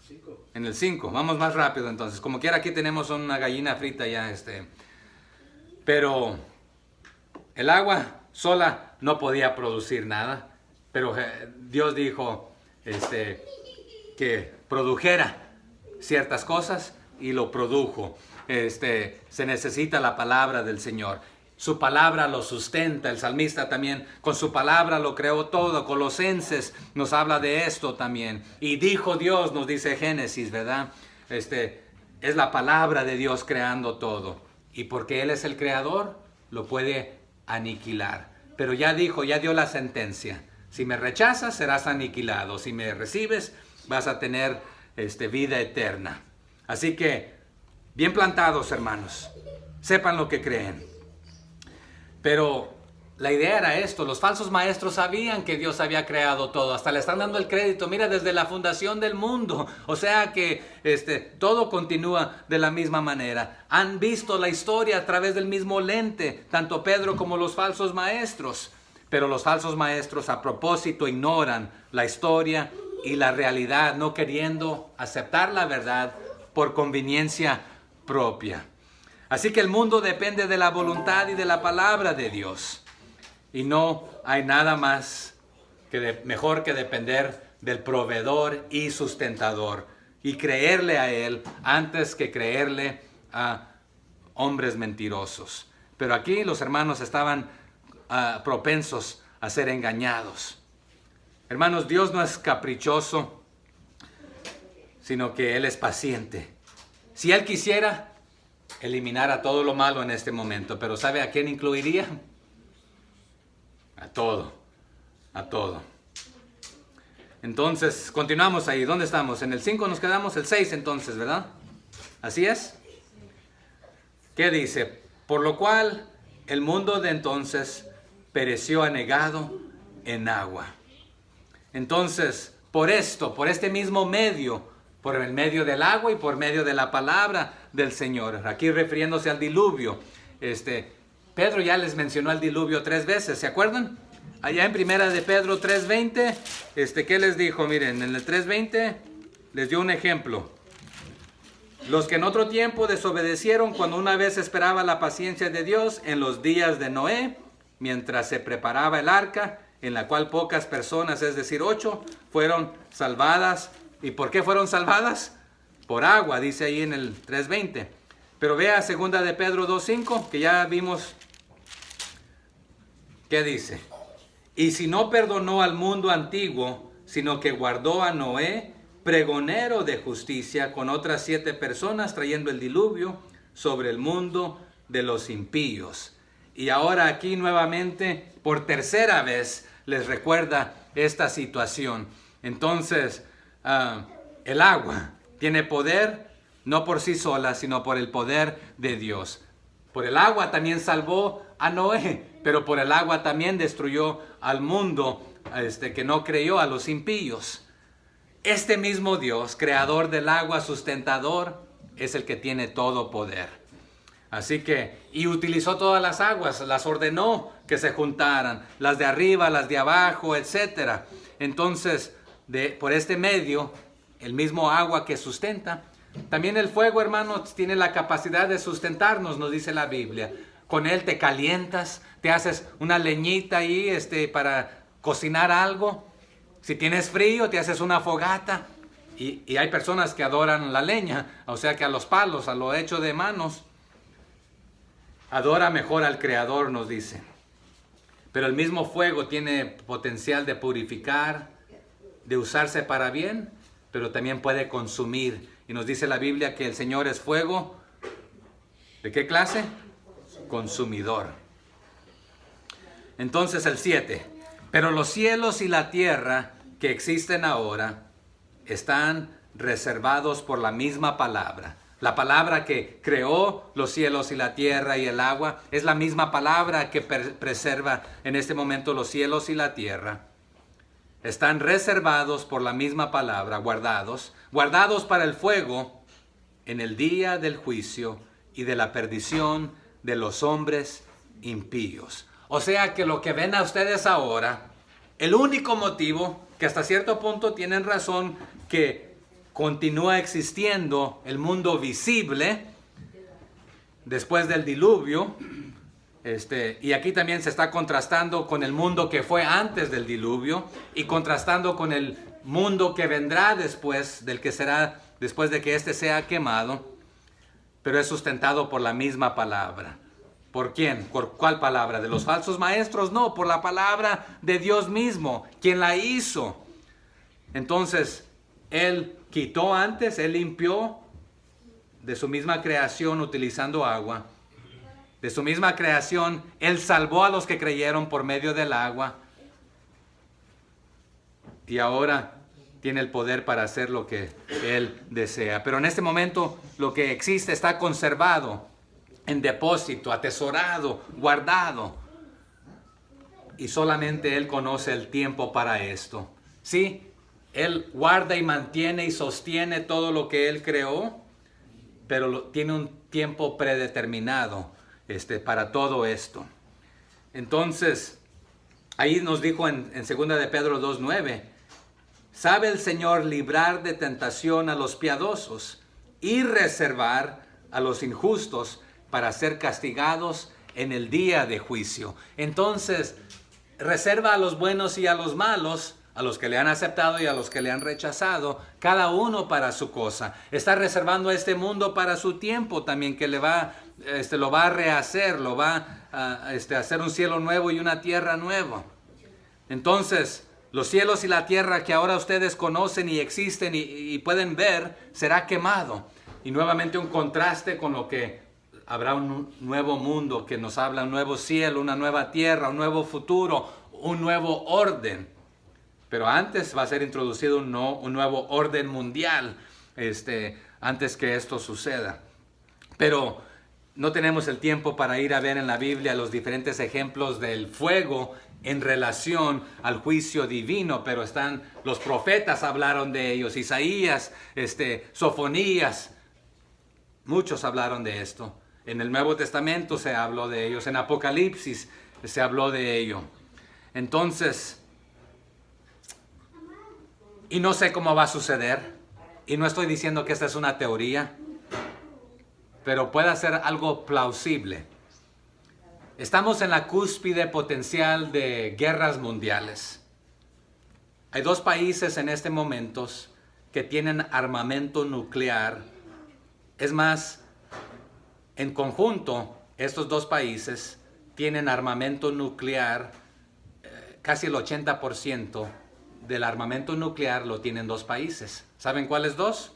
5. En el 5. Vamos más rápido entonces. Como quiera, aquí tenemos una gallina frita ya. Pero el agua sola no podía producir nada. Pero Dios dijo que produjera ciertas cosas y lo produjo. Se necesita la palabra del Señor. Su palabra lo sustenta. El salmista también con su palabra lo creó todo. Colosenses nos habla de esto también. Y dijo Dios, nos dice Génesis, ¿verdad? Es la palabra de Dios creando todo. Y porque Él es el creador, lo puede aniquilar. Pero ya dijo, ya dio la sentencia. Si me rechazas, serás aniquilado. Si me recibes, vas a tener vida eterna. Así que, bien plantados, hermanos. Sepan lo que creen. Pero la idea era esto, los falsos maestros sabían que Dios había creado todo, hasta le están dando el crédito, mira, desde la fundación del mundo, o sea que todo continúa de la misma manera. Han visto la historia a través del mismo lente, tanto Pedro como los falsos maestros, pero los falsos maestros a propósito ignoran la historia y la realidad, no queriendo aceptar la verdad por conveniencia propia. Así que el mundo depende de la voluntad y de la palabra de Dios. Y no hay nada más mejor que depender del proveedor y sustentador. Y creerle a Él antes que creerle a hombres mentirosos. Pero aquí los hermanos estaban propensos a ser engañados. Hermanos, Dios no es caprichoso, sino que Él es paciente. Si Él quisiera eliminar a todo lo malo en este momento, pero ¿sabe a quién incluiría? A todo. Entonces, continuamos ahí. ¿Dónde estamos? En el 5 nos quedamos, el 6 entonces, ¿verdad? ¿Así es? ¿Qué dice? Por lo cual el mundo de entonces pereció anegado en agua. Entonces, por este mismo medio, por el medio del agua y por medio de la palabra del Señor, aquí refiriéndose al diluvio, Pedro ya les mencionó el diluvio 3 veces, ¿se acuerdan? Allá en primera de Pedro 3:20, ¿qué les dijo? Miren, en el 3:20 les dio un ejemplo. Los que en otro tiempo desobedecieron cuando una vez esperaba la paciencia de Dios en los días de Noé, mientras se preparaba el arca, en la cual pocas personas, es decir, 8, fueron salvadas. ¿Y por qué fueron salvadas? Por agua, dice ahí en el 3:20. Pero vea segunda de Pedro 2:5, que ya vimos. ¿Qué dice? Y si no perdonó al mundo antiguo, sino que guardó a Noé, pregonero de justicia, con otras 7 personas, trayendo el diluvio sobre el mundo de los impíos. Y ahora aquí nuevamente, por tercera vez, les recuerda esta situación. Entonces, el agua tiene poder, no por sí sola, sino por el poder de Dios. Por el agua también salvó a Noé, pero por el agua también destruyó al mundo que no creyó, a los impíos. Este mismo Dios, creador del agua, sustentador, es el que tiene todo poder. Así que, y utilizó todas las aguas, las ordenó que se juntaran, las de arriba, las de abajo, etc. Entonces, por este medio, el mismo agua que sustenta, también el fuego, hermanos, tiene la capacidad de sustentarnos, nos dice la Biblia. Con él te calientas, te haces una leñita ahí para cocinar algo. Si tienes frío, te haces una fogata. Y hay personas que adoran la leña, o sea que a los palos, a lo hecho de manos. Adora mejor al Creador, nos dice. Pero el mismo fuego tiene potencial de purificar, de usarse para bien, pero también puede consumir. Y nos dice la Biblia que el Señor es fuego. ¿De qué clase? Consumidor. Entonces el 7. Pero los cielos y la tierra que existen ahora están reservados por la misma palabra. La palabra que creó los cielos y la tierra y el agua es la misma palabra que preserva en este momento los cielos y la tierra. Están reservados por la misma palabra, guardados para el fuego en el día del juicio y de la perdición de los hombres impíos. O sea que lo que ven a ustedes ahora, el único motivo, que hasta cierto punto tienen razón, que continúa existiendo el mundo visible después del diluvio, y aquí también se está contrastando con el mundo que fue antes del diluvio y contrastando con el mundo que vendrá después, del que será después de que éste sea quemado, pero es sustentado por la misma palabra. ¿Por quién? ¿Por cuál palabra? ¿De los falsos maestros? No, por la palabra de Dios mismo, quien la hizo. Entonces, Él quitó antes, Él limpió de su misma creación utilizando agua. De su misma creación, Él salvó a los que creyeron por medio del agua. Y ahora tiene el poder para hacer lo que Él desea. Pero en este momento lo que existe está conservado, en depósito, atesorado, guardado. Y solamente Él conoce el tiempo para esto. Sí, Él guarda y mantiene y sostiene todo lo que Él creó, pero tiene un tiempo predeterminado para todo esto. Entonces, ahí nos dijo en 2 de Pedro 2:9, sabe el Señor librar de tentación a los piadosos y reservar a los injustos para ser castigados en el día de juicio. Entonces, reserva a los buenos y a los malos, a los que le han aceptado y a los que le han rechazado, cada uno para su cosa. Está reservando a este mundo para su tiempo también, que lo va a rehacer, lo va a hacer un cielo nuevo y una tierra nueva. Entonces, los cielos y la tierra que ahora ustedes conocen y existen y pueden ver, será quemado. Y nuevamente un contraste con lo que habrá un nuevo mundo que nos habla, un nuevo cielo, una nueva tierra, un nuevo futuro, un nuevo orden. Pero antes va a ser introducido un nuevo orden mundial, antes que esto suceda. Pero no tenemos el tiempo para ir a ver en la Biblia los diferentes ejemplos del fuego en relación al juicio divino, pero los profetas hablaron de ellos, Isaías, Sofonías, muchos hablaron de esto. En el Nuevo Testamento se habló de ellos, en Apocalipsis se habló de ello. Entonces, y no sé cómo va a suceder, y no estoy diciendo que esta es una teoría, pero puede ser algo plausible. Estamos en la cúspide potencial de guerras mundiales. Hay 2 países en este momento que tienen armamento nuclear. Es más, en conjunto, estos 2 países tienen armamento nuclear. Casi el 80% del armamento nuclear lo tienen 2 países. ¿Saben cuáles 2?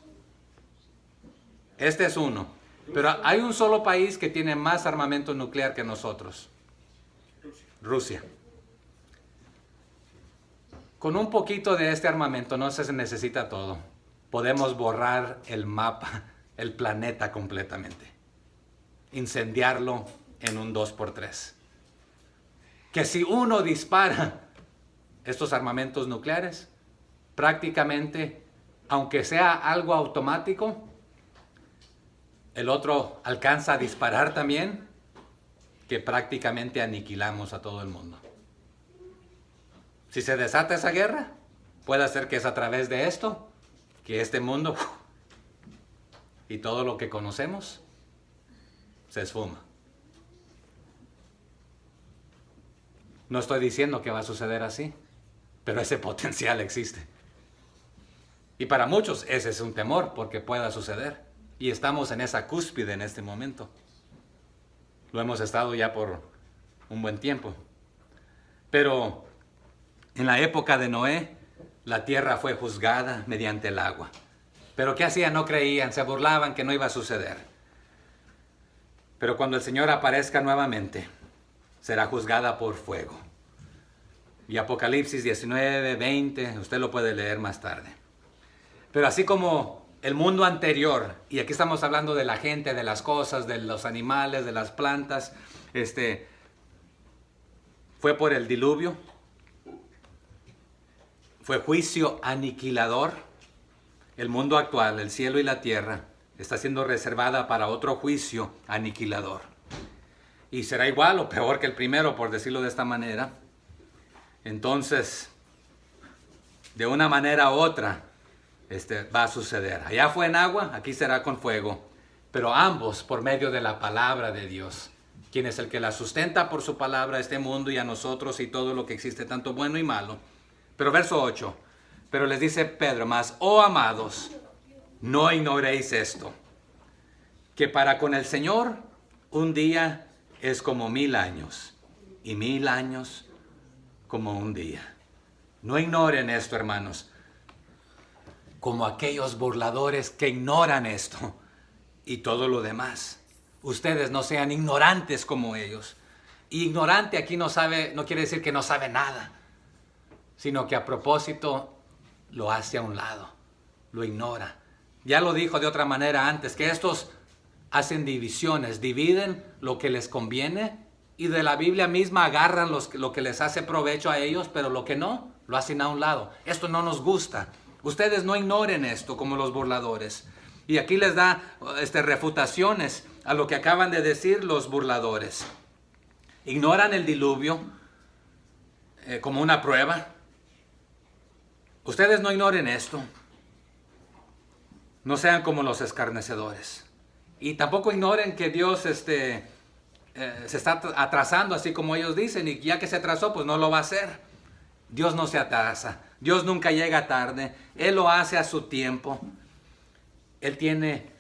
Este es uno. Pero hay un solo país que tiene más armamento nuclear que nosotros. Rusia. Con un poquito de este armamento no se necesita todo. Podemos borrar el mapa, el planeta completamente. Incendiarlo en un 2x3. Que si uno dispara estos armamentos nucleares, prácticamente, aunque sea algo automático, el otro alcanza a disparar también, que prácticamente aniquilamos a todo el mundo. Si se desata esa guerra, puede ser que es a través de esto, que este mundo y todo lo que conocemos se esfuma. No estoy diciendo que va a suceder así, pero ese potencial existe. Y para muchos ese es un temor porque pueda suceder. Y estamos en esa cúspide en este momento. Lo hemos estado ya por un buen tiempo. Pero en la época de Noé, la tierra fue juzgada mediante el agua. Pero ¿qué hacían? No creían, se burlaban que no iba a suceder. Pero cuando el Señor aparezca nuevamente, será juzgada por fuego. Y Apocalipsis 19, 20, usted lo puede leer más tarde. Pero así como el mundo anterior, y aquí estamos hablando de la gente, de las cosas, de los animales, de las plantas, fue por el diluvio, fue juicio aniquilador. El mundo actual, el cielo y la tierra, está siendo reservada para otro juicio aniquilador. Y será igual o peor que el primero, por decirlo de esta manera. Entonces, de una manera u otra, va a suceder. Allá fue en agua, aquí será con fuego. Pero ambos por medio de la palabra de Dios. Quien es el que la sustenta por su palabra a este mundo y a nosotros y todo lo que existe, tanto bueno y malo. Pero verso 8. Pero les dice Pedro, mas, oh amados, no ignoréis esto, que para con el Señor un día es como 1000 años, y 1000 años como un día. No ignoren esto, hermanos, como aquellos burladores que ignoran esto y todo lo demás. Ustedes no sean ignorantes como ellos. Y ignorante aquí no quiere decir que no sabe nada, sino que a propósito lo hace a un lado, lo ignora. Ya lo dijo de otra manera antes, que estos hacen divisiones, dividen lo que les conviene y de la Biblia misma agarran lo que les hace provecho a ellos, pero lo que no, lo hacen a un lado. Esto no nos gusta. Ustedes no ignoren esto como los burladores. Y aquí les da refutaciones a lo que acaban de decir los burladores. Ignoran el diluvio como una prueba. Ustedes no ignoren esto. No sean como los escarnecedores. Y tampoco ignoren que Dios se está atrasando, así como ellos dicen, y ya que se atrasó, pues no lo va a hacer. Dios no se atrasa. Dios nunca llega tarde. Él lo hace a su tiempo. Él tiene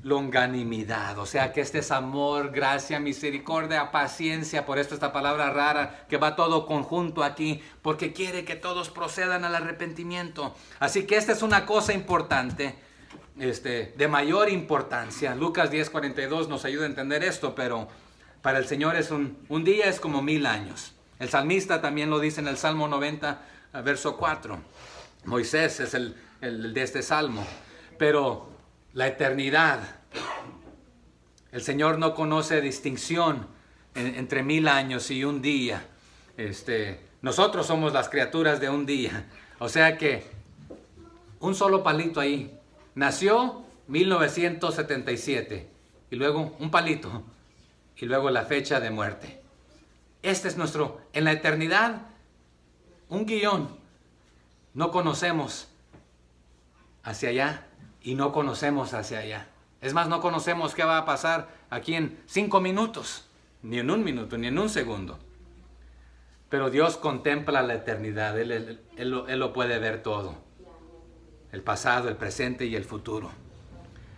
longanimidad, o sea que este es amor, gracia, misericordia, paciencia. Por esto esta palabra rara que va todo conjunto aquí, porque quiere que todos procedan al arrepentimiento. Así que esta es una cosa importante, de mayor importancia. Lucas 10:42 nos ayuda a entender esto, pero para el Señor es un día es como 1000 años. El salmista también lo dice en el Salmo 90, verso 4. Moisés es el de este salmo. Pero la eternidad, el Señor no conoce distinción entre 1000 años y un día. Nosotros somos las criaturas de un día. O sea que un solo palito ahí. Nació 1977 y luego un palito y luego la fecha de muerte. Este es nuestro, en la eternidad, un guión. No conocemos hacia allá y no conocemos hacia allá. Es más, no conocemos qué va a pasar aquí en 5 minutos, ni en 1 minuto, ni en 1 segundo. Pero Dios contempla la eternidad, Él lo puede ver todo. El pasado, el presente y el futuro.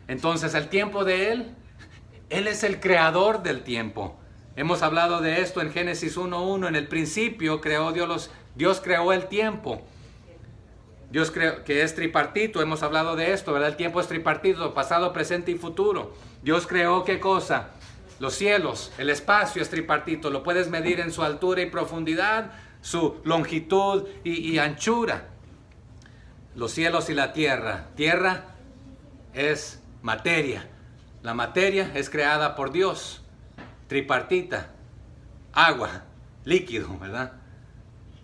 Entonces el tiempo de Él es el creador del tiempo. Hemos hablado de esto en Génesis 1:1. En el principio creó Dios creó el tiempo. Dios creó, que es tripartito, hemos hablado de esto, ¿verdad? El tiempo es tripartito, pasado, presente y futuro. Dios creó ¿qué cosa? Los cielos, el espacio es tripartito, lo puedes medir en su altura y profundidad, su longitud y anchura. Los cielos y la tierra. Tierra es materia. La materia es creada por Dios, tripartita, agua, líquido, ¿verdad?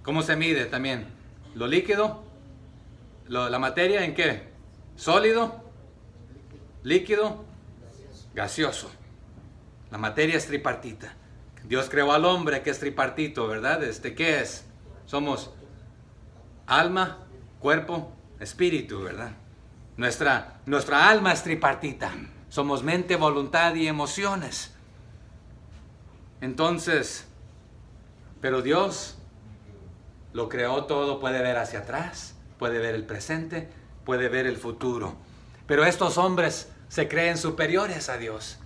¿Cómo se mide también? Lo líquido, la materia ¿en qué? Sólido, líquido, gaseoso. La materia es tripartita. Dios creó al hombre que es tripartito, ¿verdad? ¿Qué es? Somos alma, cuerpo, espíritu, ¿verdad? Nuestra alma es tripartita. Somos mente, voluntad y emociones. Entonces, pero Dios lo creó todo, puede ver hacia atrás, puede ver el presente, puede ver el futuro. Pero estos hombres se creen superiores a Dios.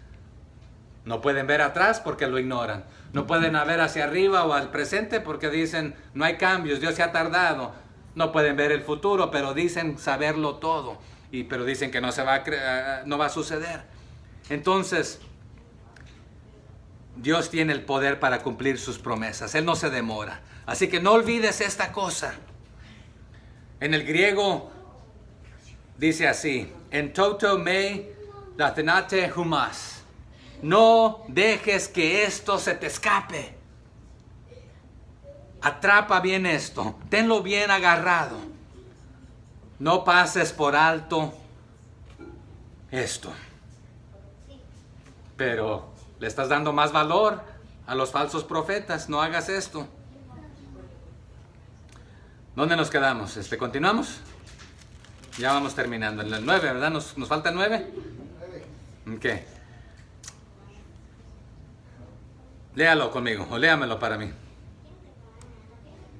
No pueden ver atrás porque lo ignoran. No pueden ver hacia arriba o al presente porque dicen, no hay cambios, Dios se ha tardado. No pueden ver el futuro, pero dicen saberlo todo. Pero dicen que no va a suceder. Entonces, Dios tiene el poder para cumplir sus promesas. Él no se demora. Así que no olvides esta cosa. En el griego dice así, en toto me dathenate humas. No dejes que esto se te escape. Atrapa bien esto. Tenlo bien agarrado. No pases por alto esto. Pero le estás dando más valor a los falsos profetas. No hagas esto. ¿Dónde nos quedamos? ¿Continuamos? Ya vamos terminando. En el 9, ¿verdad? ¿Nos falta el 9? ¿Qué? Léalo conmigo, o léamelo para mí.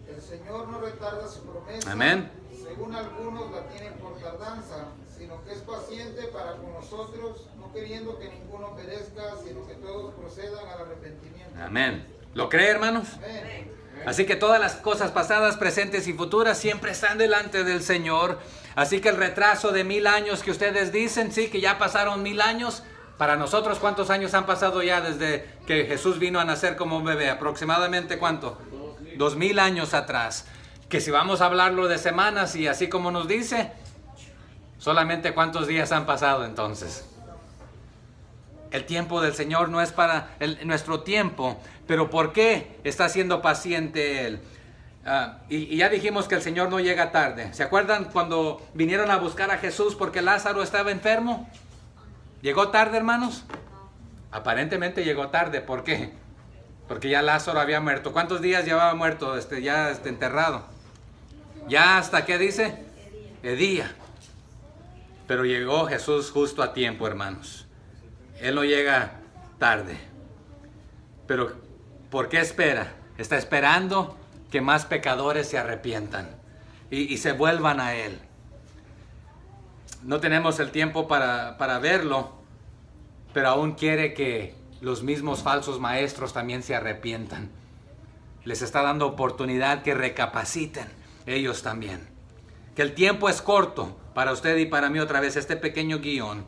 El Señor no retarda su promesa. Amén. Según algunos la tienen por tardanza, sino que es paciente para con nosotros, no queriendo que ninguno perezca, sino que todos procedan al arrepentimiento. Amén. ¿Lo cree, hermanos? Amén. Así que todas las cosas pasadas, presentes y futuras siempre están delante del Señor. Así que el retraso de 1000 años que ustedes dicen, sí, que ya pasaron 1000 años. Para nosotros, ¿cuántos años han pasado ya desde que Jesús vino a nacer como un bebé? Aproximadamente, ¿cuánto? 2000 años atrás. Que si vamos a hablarlo de semanas y así como nos dice, solamente ¿cuántos días han pasado entonces? El tiempo del Señor no es para nuestro tiempo. Pero ¿por qué está siendo paciente Él? Y ya dijimos que el Señor no llega tarde. ¿Se acuerdan cuando vinieron a buscar a Jesús porque Lázaro estaba enfermo? ¿Llegó tarde, hermanos? Aparentemente llegó tarde. ¿Por qué? Porque ya Lázaro había muerto. ¿Cuántos días llevaba muerto? Enterrado. ¿Ya hasta qué dice? Día. Pero llegó Jesús justo a tiempo, hermanos. Él no llega tarde. Pero ¿por qué espera? Está esperando que más pecadores se arrepientan y se vuelvan a Él. No tenemos el tiempo para verlo, pero aún quiere que los mismos falsos maestros también se arrepientan. Les está dando oportunidad que recapaciten ellos también. Que el tiempo es corto para usted y para mí otra vez, este pequeño guión,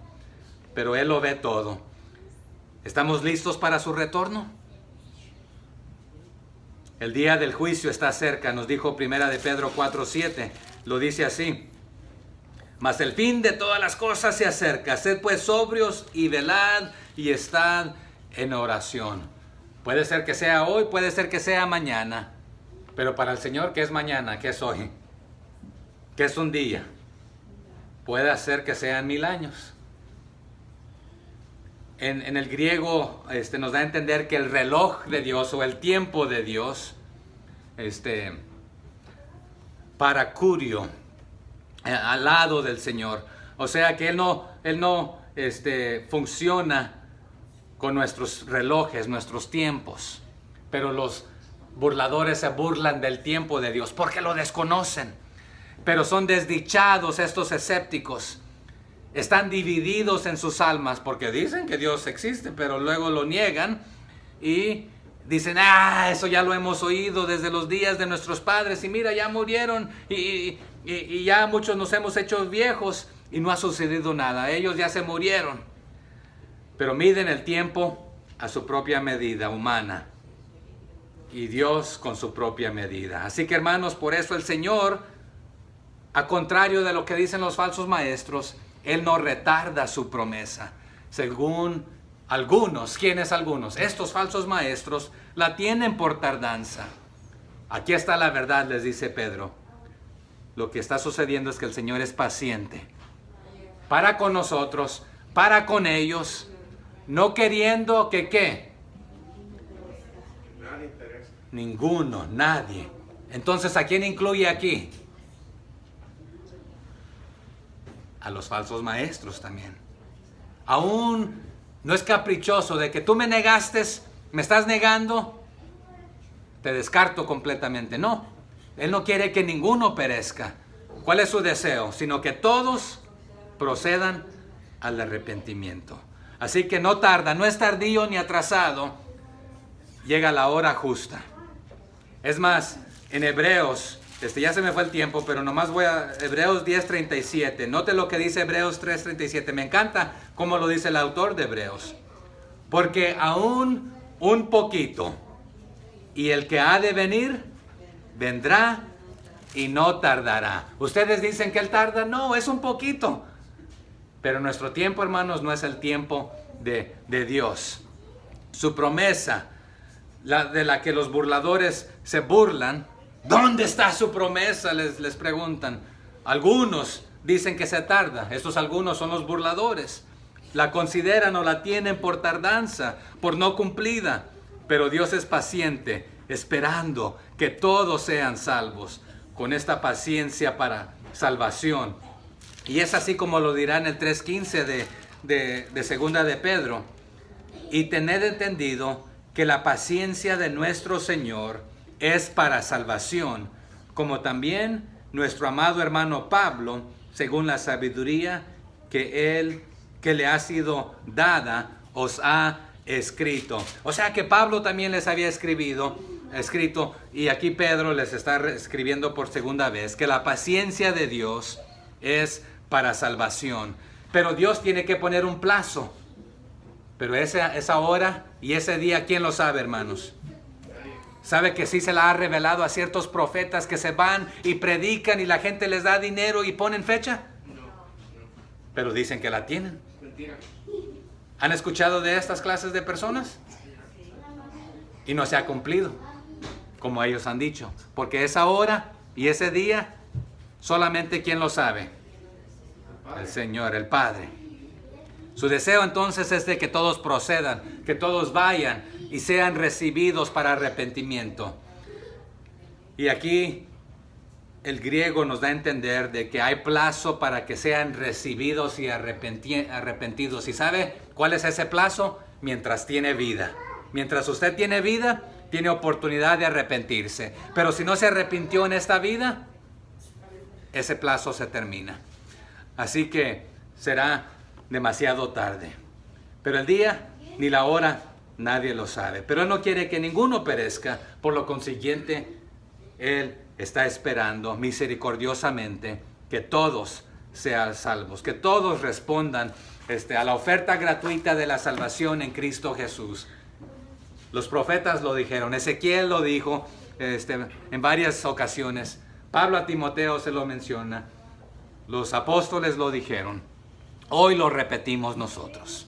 pero Él lo ve todo. ¿Estamos listos para su retorno? El día del juicio está cerca, nos dijo 1 de Pedro 4:7, lo dice así. Mas el fin de todas las cosas se acerca. Sed pues sobrios y velad y estad en oración. Puede ser que sea hoy, puede ser que sea mañana. Pero para el Señor, ¿qué es mañana? ¿Qué es hoy? ¿Qué es un día? Puede ser que sean 1000 años. en el griego nos da a entender que el reloj de Dios o el tiempo de Dios, paracurio, al lado del Señor. O sea que Él no funciona con nuestros relojes, nuestros tiempos. Pero los burladores se burlan del tiempo de Dios porque lo desconocen. Pero son desdichados estos escépticos. Están divididos en sus almas porque dicen que Dios existe, pero luego lo niegan y dicen, eso ya lo hemos oído desde los días de nuestros padres y mira, ya murieron y ya muchos nos hemos hecho viejos y no ha sucedido nada. Ellos ya se murieron. Pero miden el tiempo a su propia medida humana y Dios con su propia medida. Así que hermanos, por eso el Señor, a contrario de lo que dicen los falsos maestros, Él no retarda su promesa. Según algunos, ¿quiénes algunos? Estos falsos maestros la tienen por tardanza. Aquí está la verdad, les dice Pedro. Lo que está sucediendo es que el Señor es paciente para con nosotros, para con ellos, no queriendo que ¿qué? Nadie interesa. Ninguno, nadie. Entonces, ¿a quién incluye aquí? A los falsos maestros también. Aún no es caprichoso de que tú me negaste, me estás negando, te descarto completamente. No, Él no quiere que ninguno perezca. ¿Cuál es su deseo? Sino que todos procedan al arrepentimiento. Así que no tarda, no es tardío ni atrasado, llega la hora justa. Es más, en Hebreos, ya se me fue el tiempo, pero nomás voy a Hebreos 10:37. Note lo que dice Hebreos 3:37. Me encanta cómo lo dice el autor de Hebreos. Porque aún un poquito, y el que ha de venir, vendrá y no tardará. Ustedes dicen que Él tarda. No, es un poquito. Pero nuestro tiempo, hermanos, no es el tiempo de Dios. Su promesa, de la que los burladores se burlan, ¿dónde está su promesa? Les preguntan. Algunos dicen que se tarda. Estos algunos son los burladores. La consideran o la tienen por tardanza, por no cumplida. Pero Dios es paciente, esperando que todos sean salvos, con esta paciencia para salvación. Y es así como lo dirá en el 3:15 de segunda de Pedro. Y tened entendido que la paciencia de nuestro Señor es para salvación, como también nuestro amado hermano Pablo, según la sabiduría que le ha sido dada, os ha escrito. O sea que Pablo también les había escrito, y aquí Pedro les está escribiendo por segunda vez, que la paciencia de Dios es para salvación. Pero Dios tiene que poner un plazo. Pero esa hora y ese día, ¿quién lo sabe, hermanos? ¿Sabe que sí se la ha revelado a ciertos profetas que se van y predican y la gente les da dinero y ponen fecha? No. Pero dicen que la tienen. Mentira. ¿Han escuchado de estas clases de personas? Y no se ha cumplido, como ellos han dicho. Porque esa hora y ese día, solamente ¿quién lo sabe? El Señor, el Padre. Su deseo entonces es de que todos procedan, que todos vayan y sean recibidos para arrepentimiento. Y aquí el griego nos da a entender de que hay plazo para que sean recibidos y arrepentidos. ¿Y sabe cuál es ese plazo? Mientras tiene vida. Mientras usted tiene vida, tiene oportunidad de arrepentirse. Pero si no se arrepintió en esta vida, ese plazo se termina. Así que será demasiado tarde. Pero el día ni la hora nadie lo sabe. Pero Él no quiere que ninguno perezca. Por lo consiguiente, Él está esperando misericordiosamente que todos sean salvos, que todos respondan a la oferta gratuita de la salvación en Cristo Jesús. Los profetas lo dijeron, Ezequiel lo dijo en varias ocasiones, Pablo a Timoteo se lo menciona, los apóstoles lo dijeron, hoy lo repetimos nosotros.